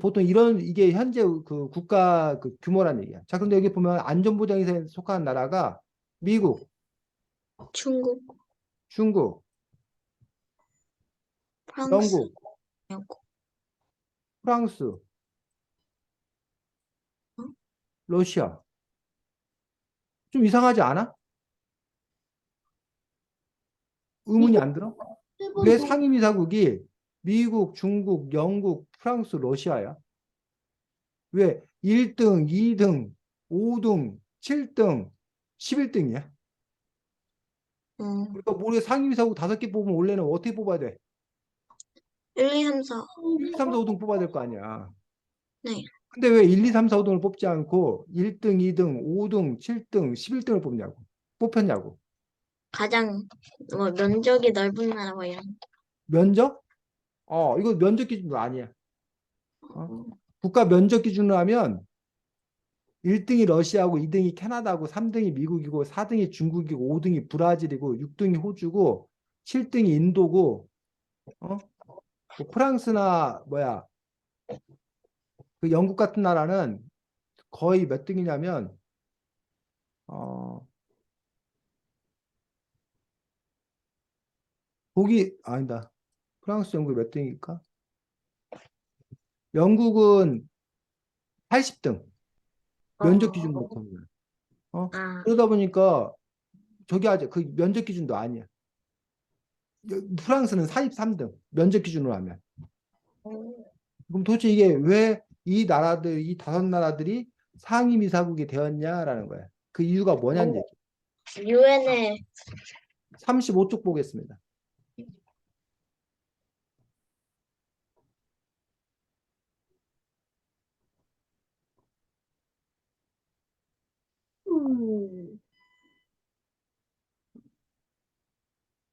보통 이런 이게 현재 그 국가 그 규모란 얘기야. 자, 근데 여기 보면 안전보장에 속한 나라가 미국, 중국, 중국, 프랑스, 영국, 영국. 프랑스, 어? 러시아. 좀 이상하지 않아? 의문이 미국, 안 들어? 일본, 왜 상임이사국이 미국, 중국, 영국, 프랑스, 러시아야? 왜 1등, 2등, 5등, 7등, 11등이야? 어, 그러니까 모레 상임이사국 5개 뽑으면 원래는 어떻게 뽑아야 돼? 1, 2, 3, 4. 1, 2, 3, 4, 5등 뽑아야 될 거 아니야. 네. 근데 왜 1, 2, 3, 4, 5등을 뽑지 않고 1등, 2등, 5등, 7등, 11등을 뽑혔냐고. 가장 뭐 면적이 넓은 나라 뭐 이런. 면적? 이거 면적 기준도 아니야. 국가 면적 기준으로 하면 1등이 러시아고 2등이 캐나다고 3등이 미국이고 4등이 중국이고 5등이 브라질이고 6등이 호주고 7등이 인도고 뭐 프랑스나 그 영국 같은 나라는 거의 몇 등이냐면 아니다. 프랑스, 영국이 몇 등일까? 영국은 80등. 면적 기준으로 보면. 아, 그러다 보니까 저기 아직 그 면적 기준도 아니야. 프랑스는 43등. 면적 기준으로 하면. 그럼 도대체 이게 왜 이 다섯 나라들이 상임이사국이 되었냐라는 거야. 그 이유가 뭐냐는 얘기. 유엔에 35쪽 보겠습니다. 음,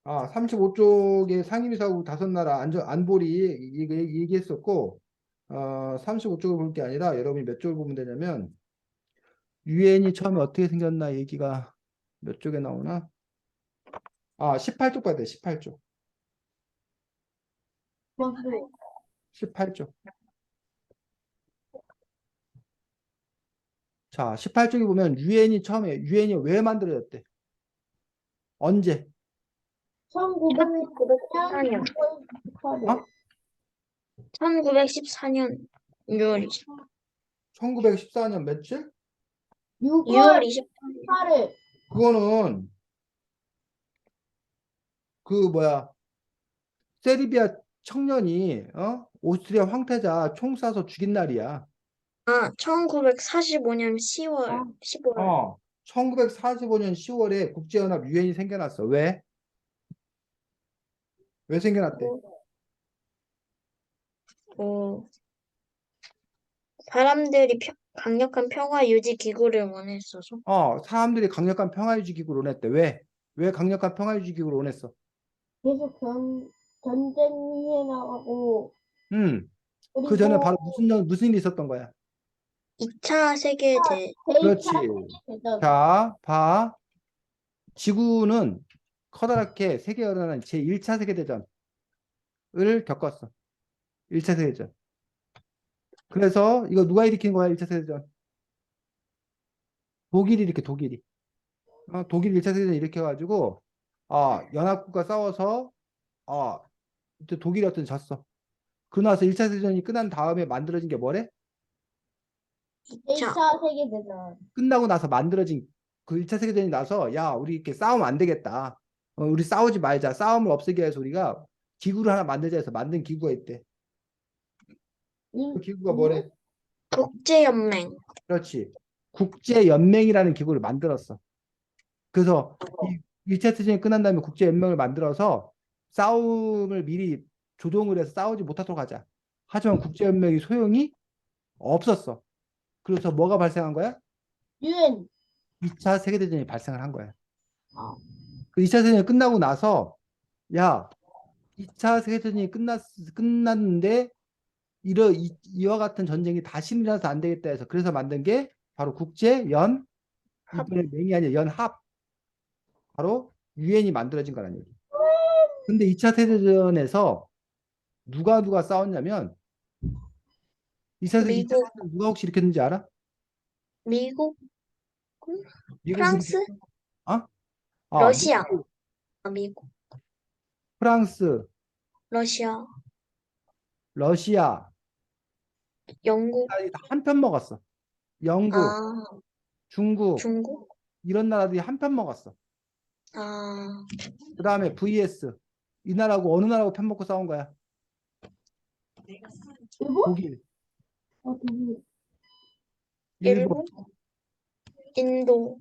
35쪽에 상임이사국 다섯 나라 안보리 얘기했었고, 35쪽을 볼 게 아니라 여러분이 몇 쪽을 보면 되냐면, 유엔이 처음에 어떻게 생겼나 얘기가 몇 쪽에 나오나? 18쪽 봐야 돼, 18쪽. 맞아요. 18쪽. 자, 18쪽에 보면 유엔이 왜 만들어졌대? 언제? 1914년 어? 1914년 6월 20, 1914년 며칠? 6월 6월 28일. 8일. 그거는 그 세르비아 청년이 오스트리아 황태자 총 쏴서 죽인 날이야. 1945년 10월 15일. 1945년 10월에 국제연합 유엔이 생겨났어. 왜? 왜 생겨났대? 어, 사람들이 강력한 평화 유지 기구를 원했어서. 사람들이 강력한 평화유지 기구를 원했대. 왜? 왜 강력한 평화유지 기구를 원했어? 계속 전쟁이 해나가고, 그 전에 그리고 바로 무슨 일이 있었던 거야? 2차 세계대. 그렇지. 제2차 세계대전. 자, 봐. 지구는 커다랗게 세계에 일어난 제1차 세계대전을 겪었어. 1차 세계대전. 그래서 이거 누가 일으킨 거야, 1차 세계대전? 독일이. 독일이 1차 세계대전 일으켜가지고, 연합국가 싸워서, 이제 독일이 어떤 졌어. 그러고 나서 1차 세계대전이 끝난 다음에 만들어진 게 뭐래? 2차. 2차 세계대전. 끝나고 나서 만들어진 그 1차 세계대전이 나서, 야, 우리 이렇게 싸우면 안 되겠다. 우리 싸우지 말자. 싸움을 없애기 위해서 우리가 기구를 하나 만들자 해서 만든 기구가 있대. 그 기구가 뭐래? 국제연맹. 그렇지. 국제연맹이라는 기구를 만들었어. 그래서 이 1차 세계대전이 끝난 다음에 국제연맹을 만들어서 싸움을 미리 조동을 해서 싸우지 못하도록 하자. 하지만 국제연맹이 소용이 없었어. 그래서 뭐가 발생한 거야? 유엔. 2차 세계대전이 발생을 한 거야. 아, 그 2차 세계대전이 끝나고 나서 야, 2차 세계대전이 끝났는데 이와 같은 전쟁이 다시 일어나서 안 되겠다 해서 그래서 만든 게 바로 이번에 맹이 아니라 연합. 바로 유엔이 만들어진 거라는 얘기. 근데 2차 세계대전에서 누가 싸웠냐면 2차 미국. 세계대전 누가 혹시 일으켰는지 알아? 미국, 미국이 프랑스, 어? 러시아. 미국, 프랑스, 러시아, 러시아, 영국, 한 편 먹었어. 영국, 아, 중국 중국, 이런 나라들이 한 편 먹었어. 아, 그 다음에 vs 이 나라하고 어느 나라하고 편 먹고 싸운 거야? 일본? 독일, 독일. 일본. 인도,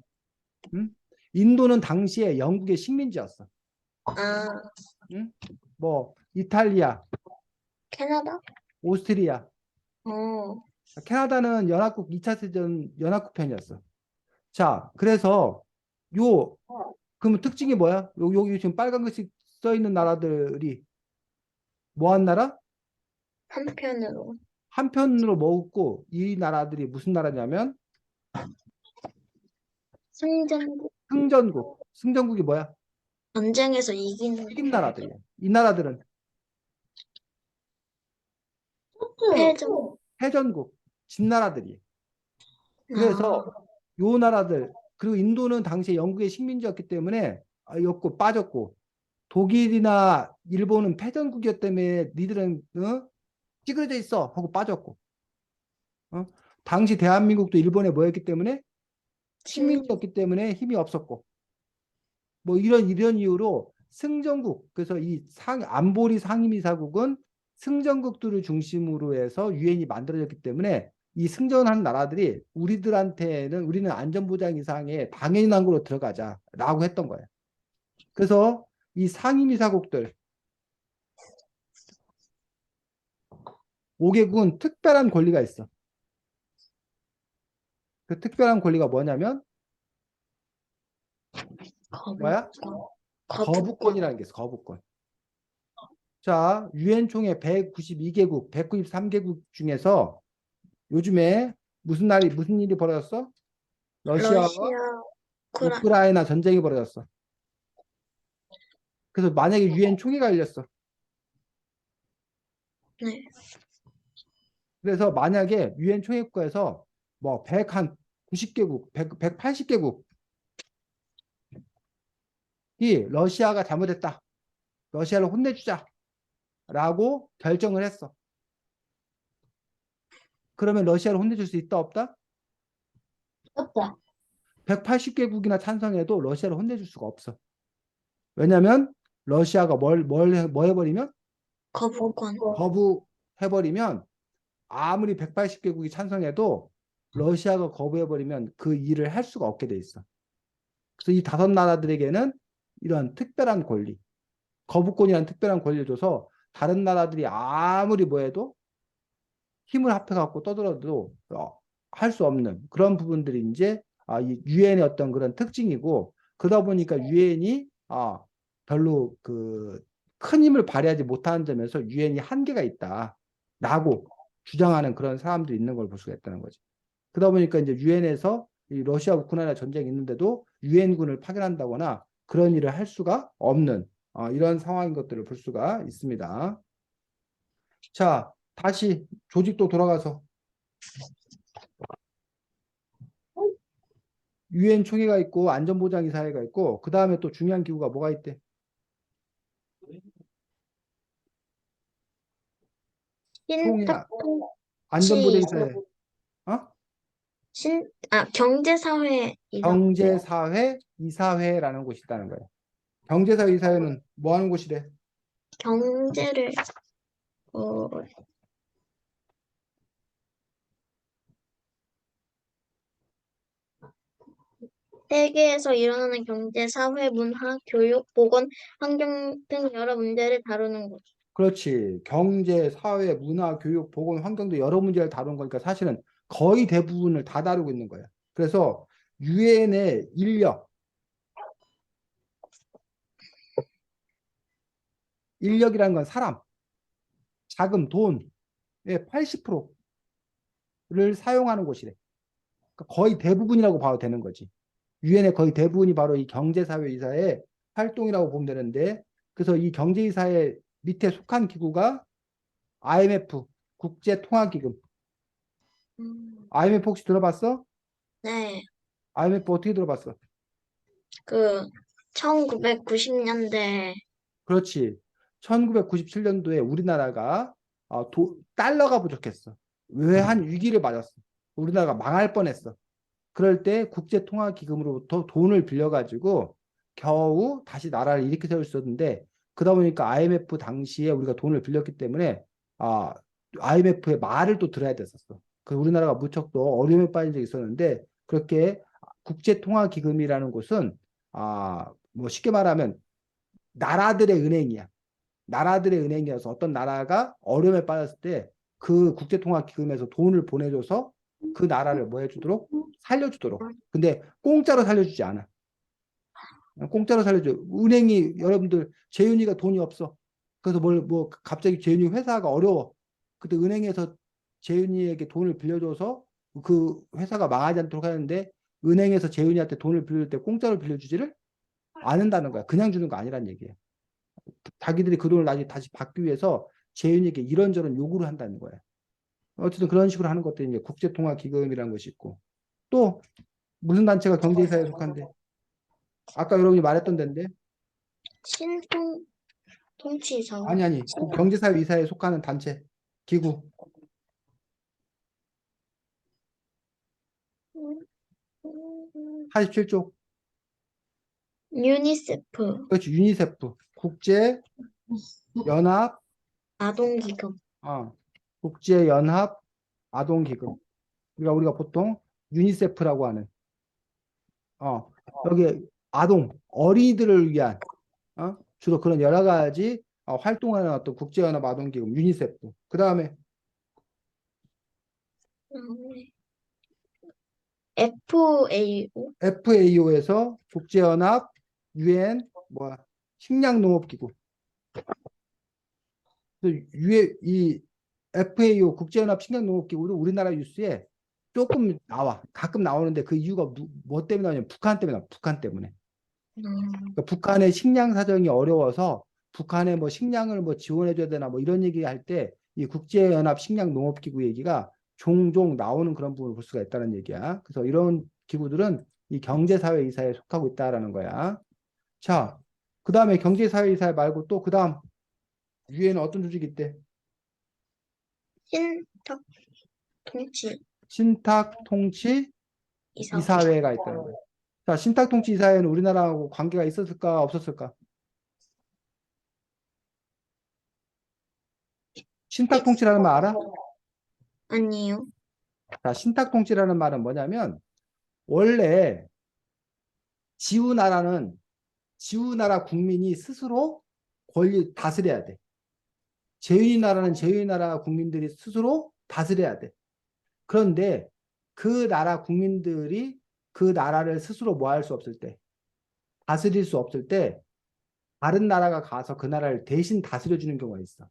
응? 인도는 당시에 영국의 식민지였어. 아, 응? 이탈리아, 캐나다? 오스트리아, 어, 캐나다는 연합국 2차 세전 연합국 편이었어. 자, 그래서 요 그러면 특징이 뭐야? 여기 지금 빨간 글씨 써 있는 나라들이 뭐 한 나라? 한편으로 한편으로 먹고 이 나라들이 무슨 나라냐면 승전국 승전국. 승전국이 뭐야? 전쟁에서 이기는 튀김 나라들이야. 이 나라들은 패전. 패전국, 진나라들이에요. 그래서 요 나라들 그리고 인도는 당시에 영국의 식민지였기 때문에 였고 빠졌고 독일이나 일본은 패전국이었기 때문에 니들은 찌그러져 있어 하고 빠졌고 어? 당시 대한민국도 일본에 뭐였기 때문에 식민지였기 때문에 힘이 없었고 뭐 이런 이유로 승전국 그래서 이 안보리 상임이사국은 승전국들을 중심으로 해서 유엔이 만들어졌기 때문에 이 승전한 나라들이 우리들한테는 우리는 안전보장 이상에 당연히 난 걸로 들어가자라고 했던 거예요. 그래서 이 상임이사국들 5개국은 특별한 권리가 있어. 그 특별한 권리가 뭐냐면 뭐야? 거부권이라는 게 있어. 거부권. 자, 유엔 총회 192개국, 193개국 중에서 요즘에 무슨 일이 벌어졌어? 러시아와 러시아, 우크라이나. 우크라이나 전쟁이 벌어졌어. 그래서 만약에 유엔 총회가 열렸어. 네. 그래서 만약에 유엔 총회국에서 뭐 190개국, 180개국이 러시아가 잘못했다. 러시아를 혼내주자라고 결정을 했어. 그러면 러시아를 혼내줄 수 있다 없다? 없다. 180개국이나 찬성해도 러시아를 혼내줄 수가 없어. 왜냐하면 러시아가 뭐 해버리면 거부권. 거부해버리면 아무리 180개국이 찬성해도 러시아가 거부해버리면 그 일을 할 수가 없게 돼 있어. 그래서 이 5나라들에게는 이런 특별한 권리, 거부권이라는 특별한 권리를 줘서 다른 나라들이 아무리 뭐해도 힘을 합해갖고 떠들어도 할 수 없는 그런 부분들이 이제 이 유엔의 어떤 그런 특징이고 그러다 보니까 유엔이 별로 그 큰 힘을 발휘하지 못하는 점에서 유엔이 한계가 있다라고 주장하는 그런 사람들이 있는 걸 볼 수가 있다는 거지. 그러다 보니까 이제 유엔에서 이 러시아 우크라이나 전쟁이 있는데도 유엔군을 파견한다거나 그런 일을 할 수가 없는 이런 상황인 것들을 볼 수가 있습니다. 자, 다시 조직도 돌아가서 유엔 총회가 있고 안전보장이사회가 있고 그 다음에 또 중요한 기구가 뭐가 있대? 총회, 신탁통치 안전보장이사회, 경제사회 이사. 경제사회 이사회라는 곳이 있다는 거예요. 경제사회 이사회는 뭐 하는 곳이래? 경제를 어, 세계에서 일어나는 경제, 사회, 문화, 교육, 보건, 환경 등 여러 문제를 다루는 곳. 그렇지. 경제, 사회, 문화, 교육, 보건, 환경 등 여러 문제를 다루는 거니까 사실은 거의 대부분을 다 다루고 있는 거야. 그래서 유엔의 인력이라는 건 사람, 자금, 돈의 80%를 사용하는 곳이래. 그러니까 거의 대부분이라고 봐도 되는 거지. 유엔의 거의 대부분이 바로 이 경제사회이사의 활동이라고 보면 되는데, 그래서 이 경제이사의 밑에 속한 기구가 IMF, 국제통화기금. IMF 혹시 들어봤어? 네, IMF 어떻게 들어봤어? 1990년대 그렇지. 1997년도에 우리나라가 달러가 부족했어. 외환 위기를 맞았어. 우리나라가 망할 뻔했어. 그럴 때 국제통화기금으로부터 돈을 빌려가지고 겨우 다시 나라를 일으켜 세울 수 있었는데 그러다 보니까 IMF 당시에 우리가 돈을 빌렸기 때문에 IMF의 말을 또 들어야 됐었어. 그 우리나라가 무척 또 어려움에 빠진 적이 있었는데 그렇게 국제통화기금이라는 곳은 뭐 쉽게 말하면 나라들의 은행이야. 나라들의 은행이어서 어떤 나라가 어려움에 빠졌을 때 그 국제통화기금에서 돈을 보내줘서 그 나라를 뭐 해주도록 살려주도록. 근데 공짜로 살려주지 않아. 공짜로 살려줘. 은행이 여러분들 재윤이가 돈이 없어. 그래서 뭐 갑자기 재윤이 회사가 어려워. 그때 은행에서 재윤이에게 돈을 빌려줘서 그 회사가 망하지 않도록 하는데 은행에서 재윤이한테 돈을 빌릴 때 공짜로 빌려주지를 않는다는 거야. 그냥 주는 거 아니란 얘기야. 자기들이 그 돈을 나중에 다시 받기 위해서 재윤이에게 이런저런 요구를 한다는 거야. 어쨌든 그런 식으로 하는 것들이 이제 국제통화기금이라는 것이 있고 또 무슨 단체가 경제이사회에 속한데 아까 여러분이 말했던 데인데 통치성. 아니 경제사회 이사회에 속하는 단체 기구 음, 47조 유니세프. 그렇지 유니세프 국제연합 아동기금. 국제연합 아동기금 우리가 보통 유니세프라고 하는 여기 아동 어린이들을 위한 주로 그런 여러 가지 활동하는 어떤 국제연합 아동기금 유니세프 그 다음에 FAO. FAO에서 국제연합 UN 뭐 식량농업기구 이 FAO 국제연합 식량농업기구도 우리나라 뉴스에 조금 나와 가끔 나오는데 그 이유가 뭐 때문에 나오냐면 북한 때문에 나와. 북한 때문에 그러니까 북한의 식량 사정이 어려워서 북한에 뭐 식량을 뭐 지원해줘야 되나 뭐 이런 얘기할 때 이 국제연합 식량농업기구 얘기가 종종 나오는 그런 부분을 볼 수가 있다는 얘기야. 그래서 이런 기구들은 이 경제사회 이사회에 속하고 있다라는 거야. 자, 그 다음에 경제사회 이사회 말고 또 그 다음 유엔은 어떤 조직이 있대? 신탁 통치 신탁통치 이사회. 이사회가 있다는 거야. 자, 신탁통치 이사회는 우리나라하고 관계가 있었을까 없었을까? 신탁통치라는 말 알아? 아니요. 자, 신탁통치라는 말은 뭐냐면 원래 지우나라 국민이 스스로 권리 다스려야 돼. 제휴 나라는 제휴 나라 국민들이 스스로 다스려야 돼. 그런데 그 나라 국민들이 그 나라를 스스로 뭐 할 수 없을 때, 다스릴 수 없을 때 다른 나라가 가서 그 나라를 대신 다스려 주는 경우가 있어.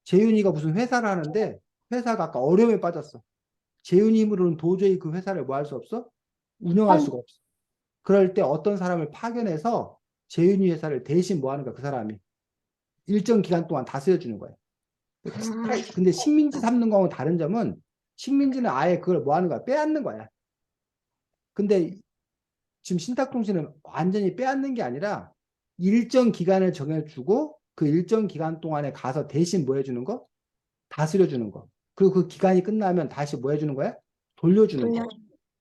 재윤이가 무슨 회사를 하는데 회사가 아까 어려움에 빠졌어. 재윤이 힘으로는 도저히 그 회사를 뭐 할 수 없어? 운영할 수가 없어. 그럴 때 어떤 사람을 파견해서 재윤이 회사를 대신 뭐 하는 거야, 그 사람이. 일정 기간 동안 다스려 주는 거야. 근데 식민지 삼는 거하고 다른 점은 식민지는 아예 그걸 뭐 하는 거야? 빼앗는 거야. 근데 지금 신탁통치는 완전히 빼앗는 게 아니라 일정 기간을 정해주고 그 일정 기간 동안에 가서 대신 뭐 해주는 거? 다스려 주는 거. 그리고 그 기간이 끝나면 다시 뭐 해주는 거야? 돌려주는 거.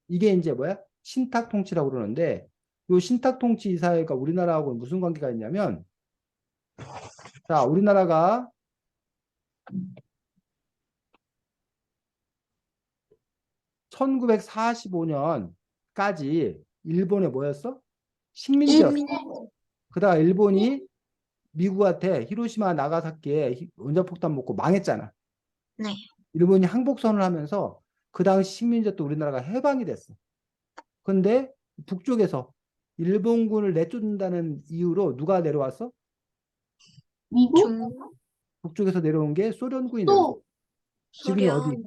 이게 이제 뭐야? 신탁통치라고 그러는데 이 신탁통치 이사회가 우리나라하고 무슨 관계가 있냐면 자, 우리나라가 1945년까지 일본에 뭐였어? 식민지였어. 그다가 일본이 미국한테 히로시마 나가사키에 원자폭탄 먹고 망했잖아. 네. 일본이 항복선을 하면서 그 당시 식민지였던 우리나라가 해방이 됐어. 근데 북쪽에서 일본군을 내쫓는다는 이유로 누가 내려왔어? 미국? 북쪽에서 내려온 게 소련군이 내려왔어. 또 지금이 어디?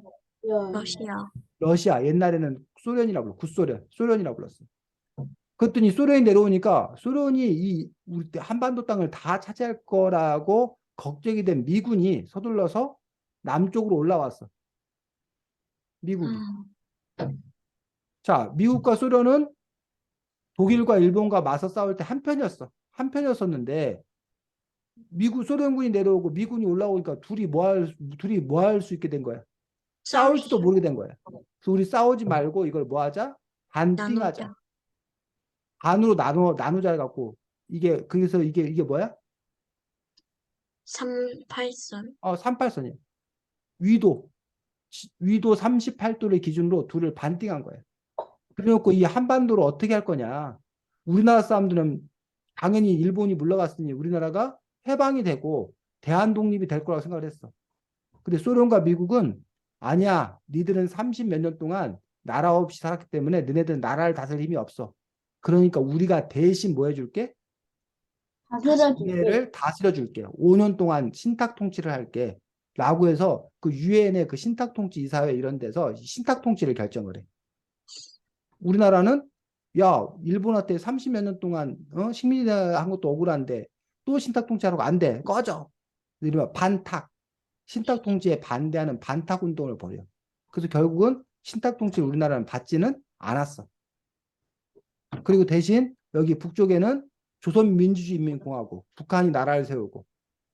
러시아. 러시아. 옛날에는 소련이라고 불러. 구소련. 소련이라고 불렀어. 그랬더니 소련이 내려오니까 소련이 이 우리 한반도 땅을 다 차지할 거라고 걱정이 된 미군이 서둘러서 남쪽으로 올라왔어. 미국이. 자, 미국과 소련은 독일과 일본과 맞서 싸울 때 한편이었어. 한편이었었는데 소련군이 내려오고 미군이 올라오니까 둘이 뭐 할 수 있게 된 거야. 싸울지도 모르게 된 거야. 그래서 우리 싸우지 말고 이걸 뭐 하자? 반띵하자. 나누자. 반으로 나누자 갖고 그래서 이게 뭐야? 38선. 38선이야. 위도 38도를 기준으로 둘을 반띵한 거야. 그래놓고 이 한반도를 어떻게 할 거냐. 우리나라 사람들은 당연히 일본이 물러갔으니 우리나라가 해방이 되고 대한 독립이 될 거라고 생각을 했어. 근데 소련과 미국은 아니야. 니들은 30 몇 년 동안 나라 없이 살았기 때문에 너네들은 나라를 다스릴 힘이 없어. 그러니까 우리가 대신 뭐 해줄게? 다스려줄게. 얘를 다스려 줄게. 5년 동안 신탁 통치를 할게. 라고 해서 그 유엔의 그 신탁 통치 이사회 이런 데서 신탁 통치를 결정을 해. 우리나라는 야, 일본한테 30 몇 년 동안 식민지한 것도 억울한데 또 신탁 통치하라고 안 돼. 꺼져. 이러면 반탁. 신탁 통치에 반대하는 반탁 운동을 벌여. 그래서 결국은 신탁 통치를 우리나라는 받지는 않았어. 그리고 대신 여기 북쪽에는 조선민주주의인민공화국, 북한이 나라를 세우고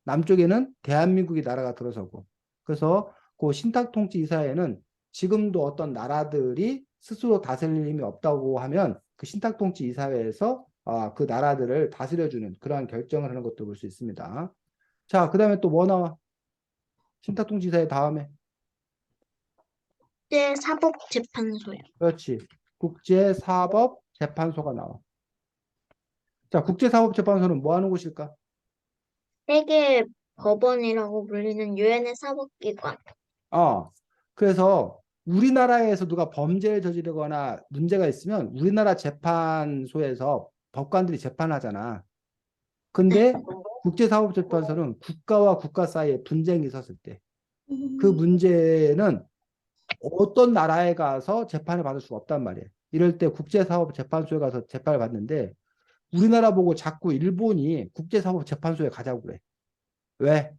남쪽에는 대한민국이 나라가 들어서고 그래서 그 신탁통치 이사회는 지금도 어떤 나라들이 스스로 다스릴 힘이 없다고 하면 그 신탁통치 이사회에서 그 나라들을 다스려주는 그러한 결정을 하는 것도 볼 수 있습니다. 자, 그 다음에 또 뭐 나와? 신탁통치 이사회 다음에. 국제사법재판소요. 그렇지. 국제사법재판소가 나와. 자, 국제사법재판소는 뭐 하는 곳일까? 세계 법원이라고 불리는 유엔의 사법기관. 그래서 우리나라에서 누가 범죄를 저지르거나 문제가 있으면 우리나라 재판소에서 법관들이 재판하잖아. 근데 국제사법재판소는 국가와 국가 사이에 분쟁이 있었을 때 그 문제는 어떤 나라에 가서 재판을 받을 수가 없단 말이에요. 이럴 때 국제사법재판소에 가서 재판을 받는데 우리나라 보고 자꾸 일본이 국제사법재판소에 가자고 그래. 왜?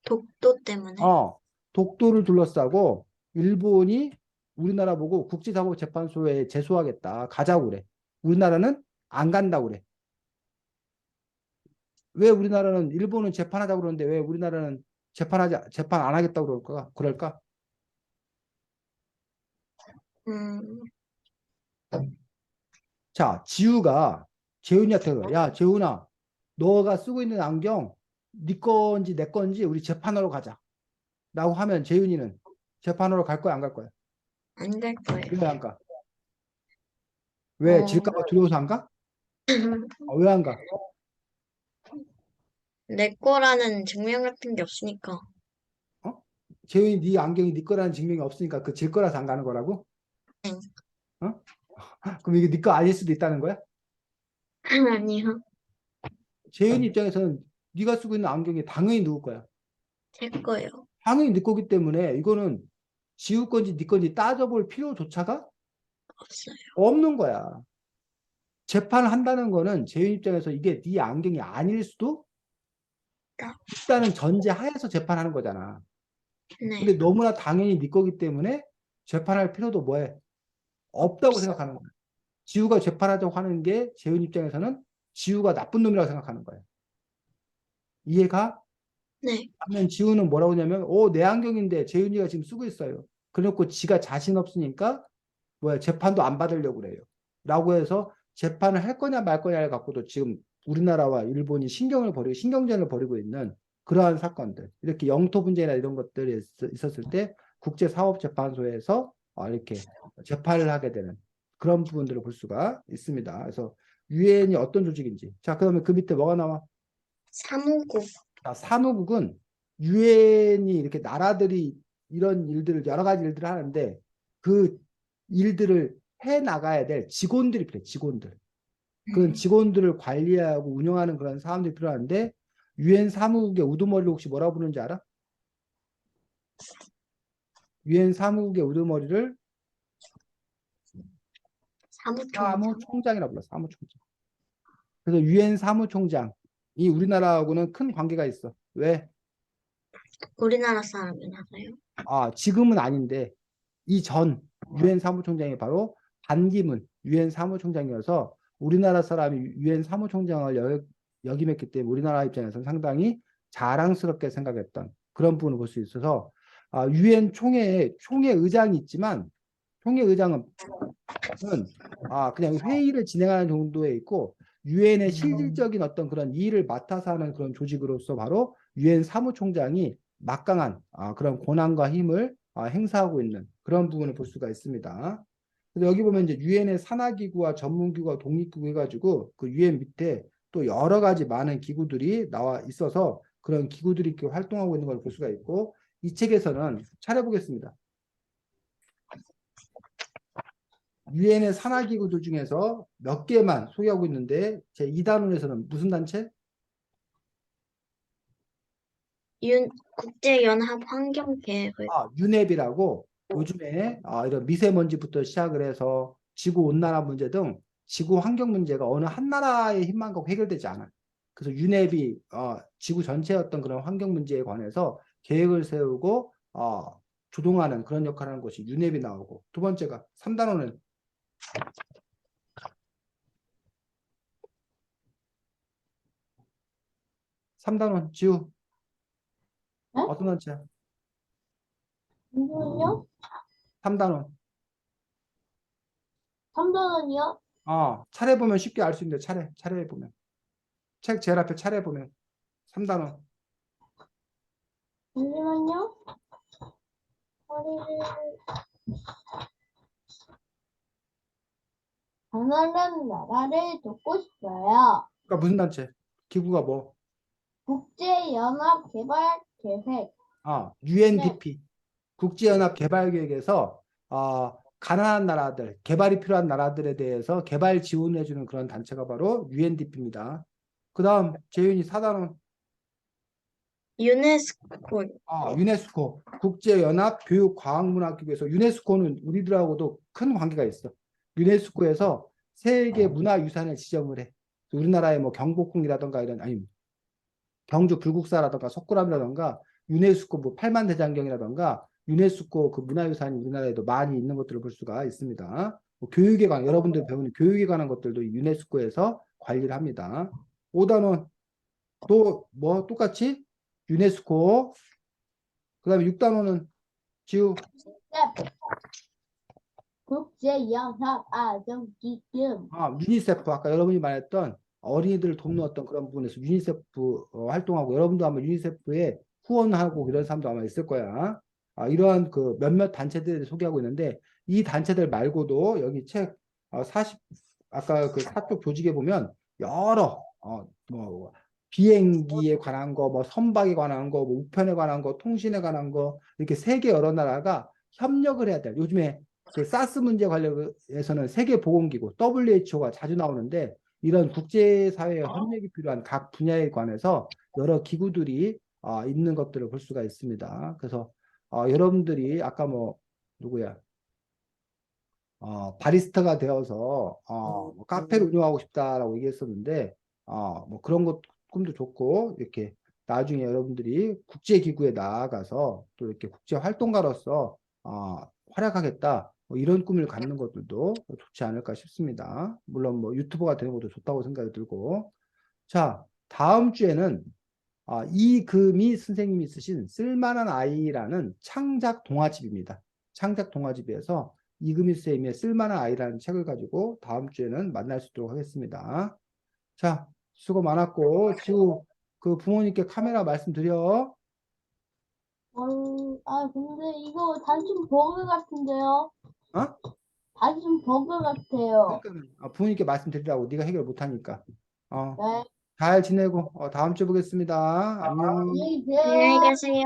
독도 때문에. 독도를 둘러싸고 일본이 우리나라 보고 국제사법재판소에 제소하겠다. 가자고 그래. 우리나라는 안 간다고 그래. 왜 우리나라는 일본은 재판하자고 그러는데 왜 우리나라는 재판 안 하겠다고 그럴까? 음, 자, 지우가 재훈이한테 그래. 야, 재훈아, 너가 쓰고 있는 안경 네 건지 내 건지 우리 재판하러 가자. 라고 하면 재훈이는 재판하러 갈 거야, 안 갈 거야? 안 갈 거예요. 왜 안 가? 왜 질까 봐 두려워서 안 가? 왜 안 가? 내 거라는 증명 같은 게 없으니까. 어? 재훈이 네 안경이 네 거라는 증명이 없으니까 그 질 거라서 안 가는 거라고? 응. 어? 그럼 이게 네 거 아닐 수도 있다는 거야? 아니요. 재훈이 입장에서는 네가 쓰고 있는 안경이 당연히 누구 거야. 제 거예요. 당연히 네 거기 때문에 이거는 지우 건지 네 건지 따져볼 필요조차가 없어요. 없는 거야. 재판을 한다는 거는 재훈 입장에서 이게 네 안경이 아닐 수도 있다는 전제 하에서 재판하는 거잖아. 네. 근데 너무나 당연히 네 거기 때문에 재판할 필요도 뭐해? 없다고 생각하는 거야. 지우가 재판하자고 하는 게 재훈 입장에서는 지우가 나쁜 놈이라고 생각하는 거야. 이해가? 네. 하면 지우는 뭐라고 하냐면 내 안경인데 재훈이가 지금 쓰고 있어요. 그래놓고 지가 자신 없으니까 재판도 안 받으려고 그래요. 라고 해서 재판을 할 거냐 말 거냐를 갖고도 지금 우리나라와 일본이 신경전을 벌이고 있는 그러한 사건들. 이렇게 영토 분쟁이나 이런 것들이 있었을 때 국제사법재판소에서 이렇게 재판을 하게 되는 그런 부분들을 볼 수가 있습니다. 그래서 유엔이 어떤 조직인지. 자, 그러면 그 밑에 뭐가 나와? 사무국. 자, 사무국은 유엔이 이렇게 나라들이 이런 일들을 여러 가지 일들을 하는데 그 일들을 해 나가야 될 직원들이 필요해. 직원들. 그런 직원들을 관리하고 운영하는 그런 사람들이 필요한데 유엔 사무국의 우두머리를 혹시 뭐라고 부르는지 알아? 유엔 사무국의 우두머리를 사무총장. 사무총장이라고 불러. 사무총장. 그래서 유엔 사무총장이 우리나라하고는 큰 관계가 있어. 왜? 우리나라 사람이라서요. 지금은 아닌데 이전 유엔 사무총장이 바로 반기문 유엔 사무총장이어서 우리나라 사람이 유엔 사무총장을 역임했기 때문에 우리나라 입장에서는 상당히 자랑스럽게 생각했던 그런 부분을 볼 수 있어서 유엔 총회 의장이 있지만 총회 의장은 그냥 회의를 진행하는 정도에 있고 유엔의 실질적인 어떤 그런 일을 맡아서 하는 그런 조직으로서 바로 유엔 사무총장이 막강한 그런 권한과 힘을 행사하고 있는 그런 부분을 볼 수가 있습니다. 그래서 여기 보면 이제 유엔의 산하기구와 전문기구와 독립기구 해가지고 그 유엔 밑에 또 여러 가지 많은 기구들이 나와 있어서 그런 기구들이 이렇게 활동하고 있는 걸 볼 수가 있고 이 책에서는 차려보겠습니다. 유엔의 산하기구들 중에서 몇 개만 소개하고 있는데 제 2단원에서는 무슨 단체? 국제연합환경계획. 유넵이라고 요즘에 이런 미세먼지부터 시작을 해서 지구 온난화 문제 등 지구 환경 문제가 어느 한 나라의 힘만 갖고 해결되지 않아요. 그래서 유넵이 지구 전체의 어떤 그런 환경 문제에 관해서 계획을 세우고 조동하는 그런 역할을 하는 것이 유넵이 나오고, 두 번째가 3단원은 3단원 지우 네? 어떤 단체야? 잠시만요. 3단원. 3단원이요? 차례 보면 쉽게 알 수 있는데 차례 보면 책 제일 앞에 차례 보면 3단원. 잠시만요. 허리를 가난한 나라를 돕고 싶어요. 그러니까 무슨 단체? 기구가 뭐? 국제연합개발계획. UNDP, 국제연합개발계획에서 가난한 나라들, 개발이 필요한 나라들에 대해서 개발 지원해주는 그런 단체가 바로 UNDP입니다. 그 다음 재윤이 4단원. 유네스코. 유네스코, 국제연합교육과학문화기구에서. 유네스코는 우리들하고도 큰 관계가 있어. 유네스코에서 세계 문화유산을 지정을 해. 우리나라의 뭐 경복궁이라든가 이런, 아니 경주 불국사라든가 석굴암이라든가 유네스코 뭐 팔만대장경이라든가 유네스코 그 문화유산이 우리나라에도 많이 있는 것들을 볼 수가 있습니다. 뭐 교육에 관한, 여러분들 배우는 교육에 관한 것들도 유네스코에서 관리를 합니다. 5단원 또 뭐 똑같이 유네스코. 그 다음에 6단원은 지우. 국제연합아동기금. 유니세프, 아까 여러분이 말했던 어린이들을 돕는 어떤 그런 부분에서 유니세프 활동하고, 여러분도 아마 유니세프에 후원하고 이런 사람도 아마 있을 거야. 이러한 그 몇몇 단체들을 소개하고 있는데, 이 단체들 말고도 여기 책 40, 아까 그 사쪽 조직에 보면 여러 뭐 비행기에 관한 거, 뭐 선박에 관한 거, 뭐 우편에 관한 거, 통신에 관한 거, 이렇게 세계 여러 나라가 협력을 해야 돼. 요즘에 그 사스 문제 관련해서는 세계보건기구 WHO가 자주 나오는데, 이런 국제사회의 협력이 필요한 각 분야에 관해서 여러 기구들이 있는 것들을 볼 수가 있습니다. 그래서 여러분들이 아까 뭐 누구야 바리스타가 되어서 뭐 카페를 운영하고 싶다라고 얘기했었는데, 뭐 그런 것 꿈도 좋고, 이렇게 나중에 여러분들이 국제기구에 나아가서 또 이렇게 국제 활동가로서 활약하겠다, 뭐 이런 꿈을 갖는 것들도 좋지 않을까 싶습니다. 물론 뭐 유튜버가 되는 것도 좋다고 생각이 들고. 자, 다음 주에는 이금희 선생님이 쓰신 쓸만한 아이라는 창작 동화집입니다. 창작 동화집에서 이금희 선생님의 쓸만한 아이라는 책을 가지고 다음 주에는 만날 수 있도록 하겠습니다. 자, 수고 많았고, 지우 그 부모님께 카메라 말씀드려. 근데 이거 단순 버그 같은데요? 어? 단순 버그 같아요. 그러니까 부모님께 말씀드리라고, 네가 해결 못하니까. 네. 잘 지내고 다음 주에 보겠습니다. 안녕. 안녕히 안녕히 계세요. 계세요.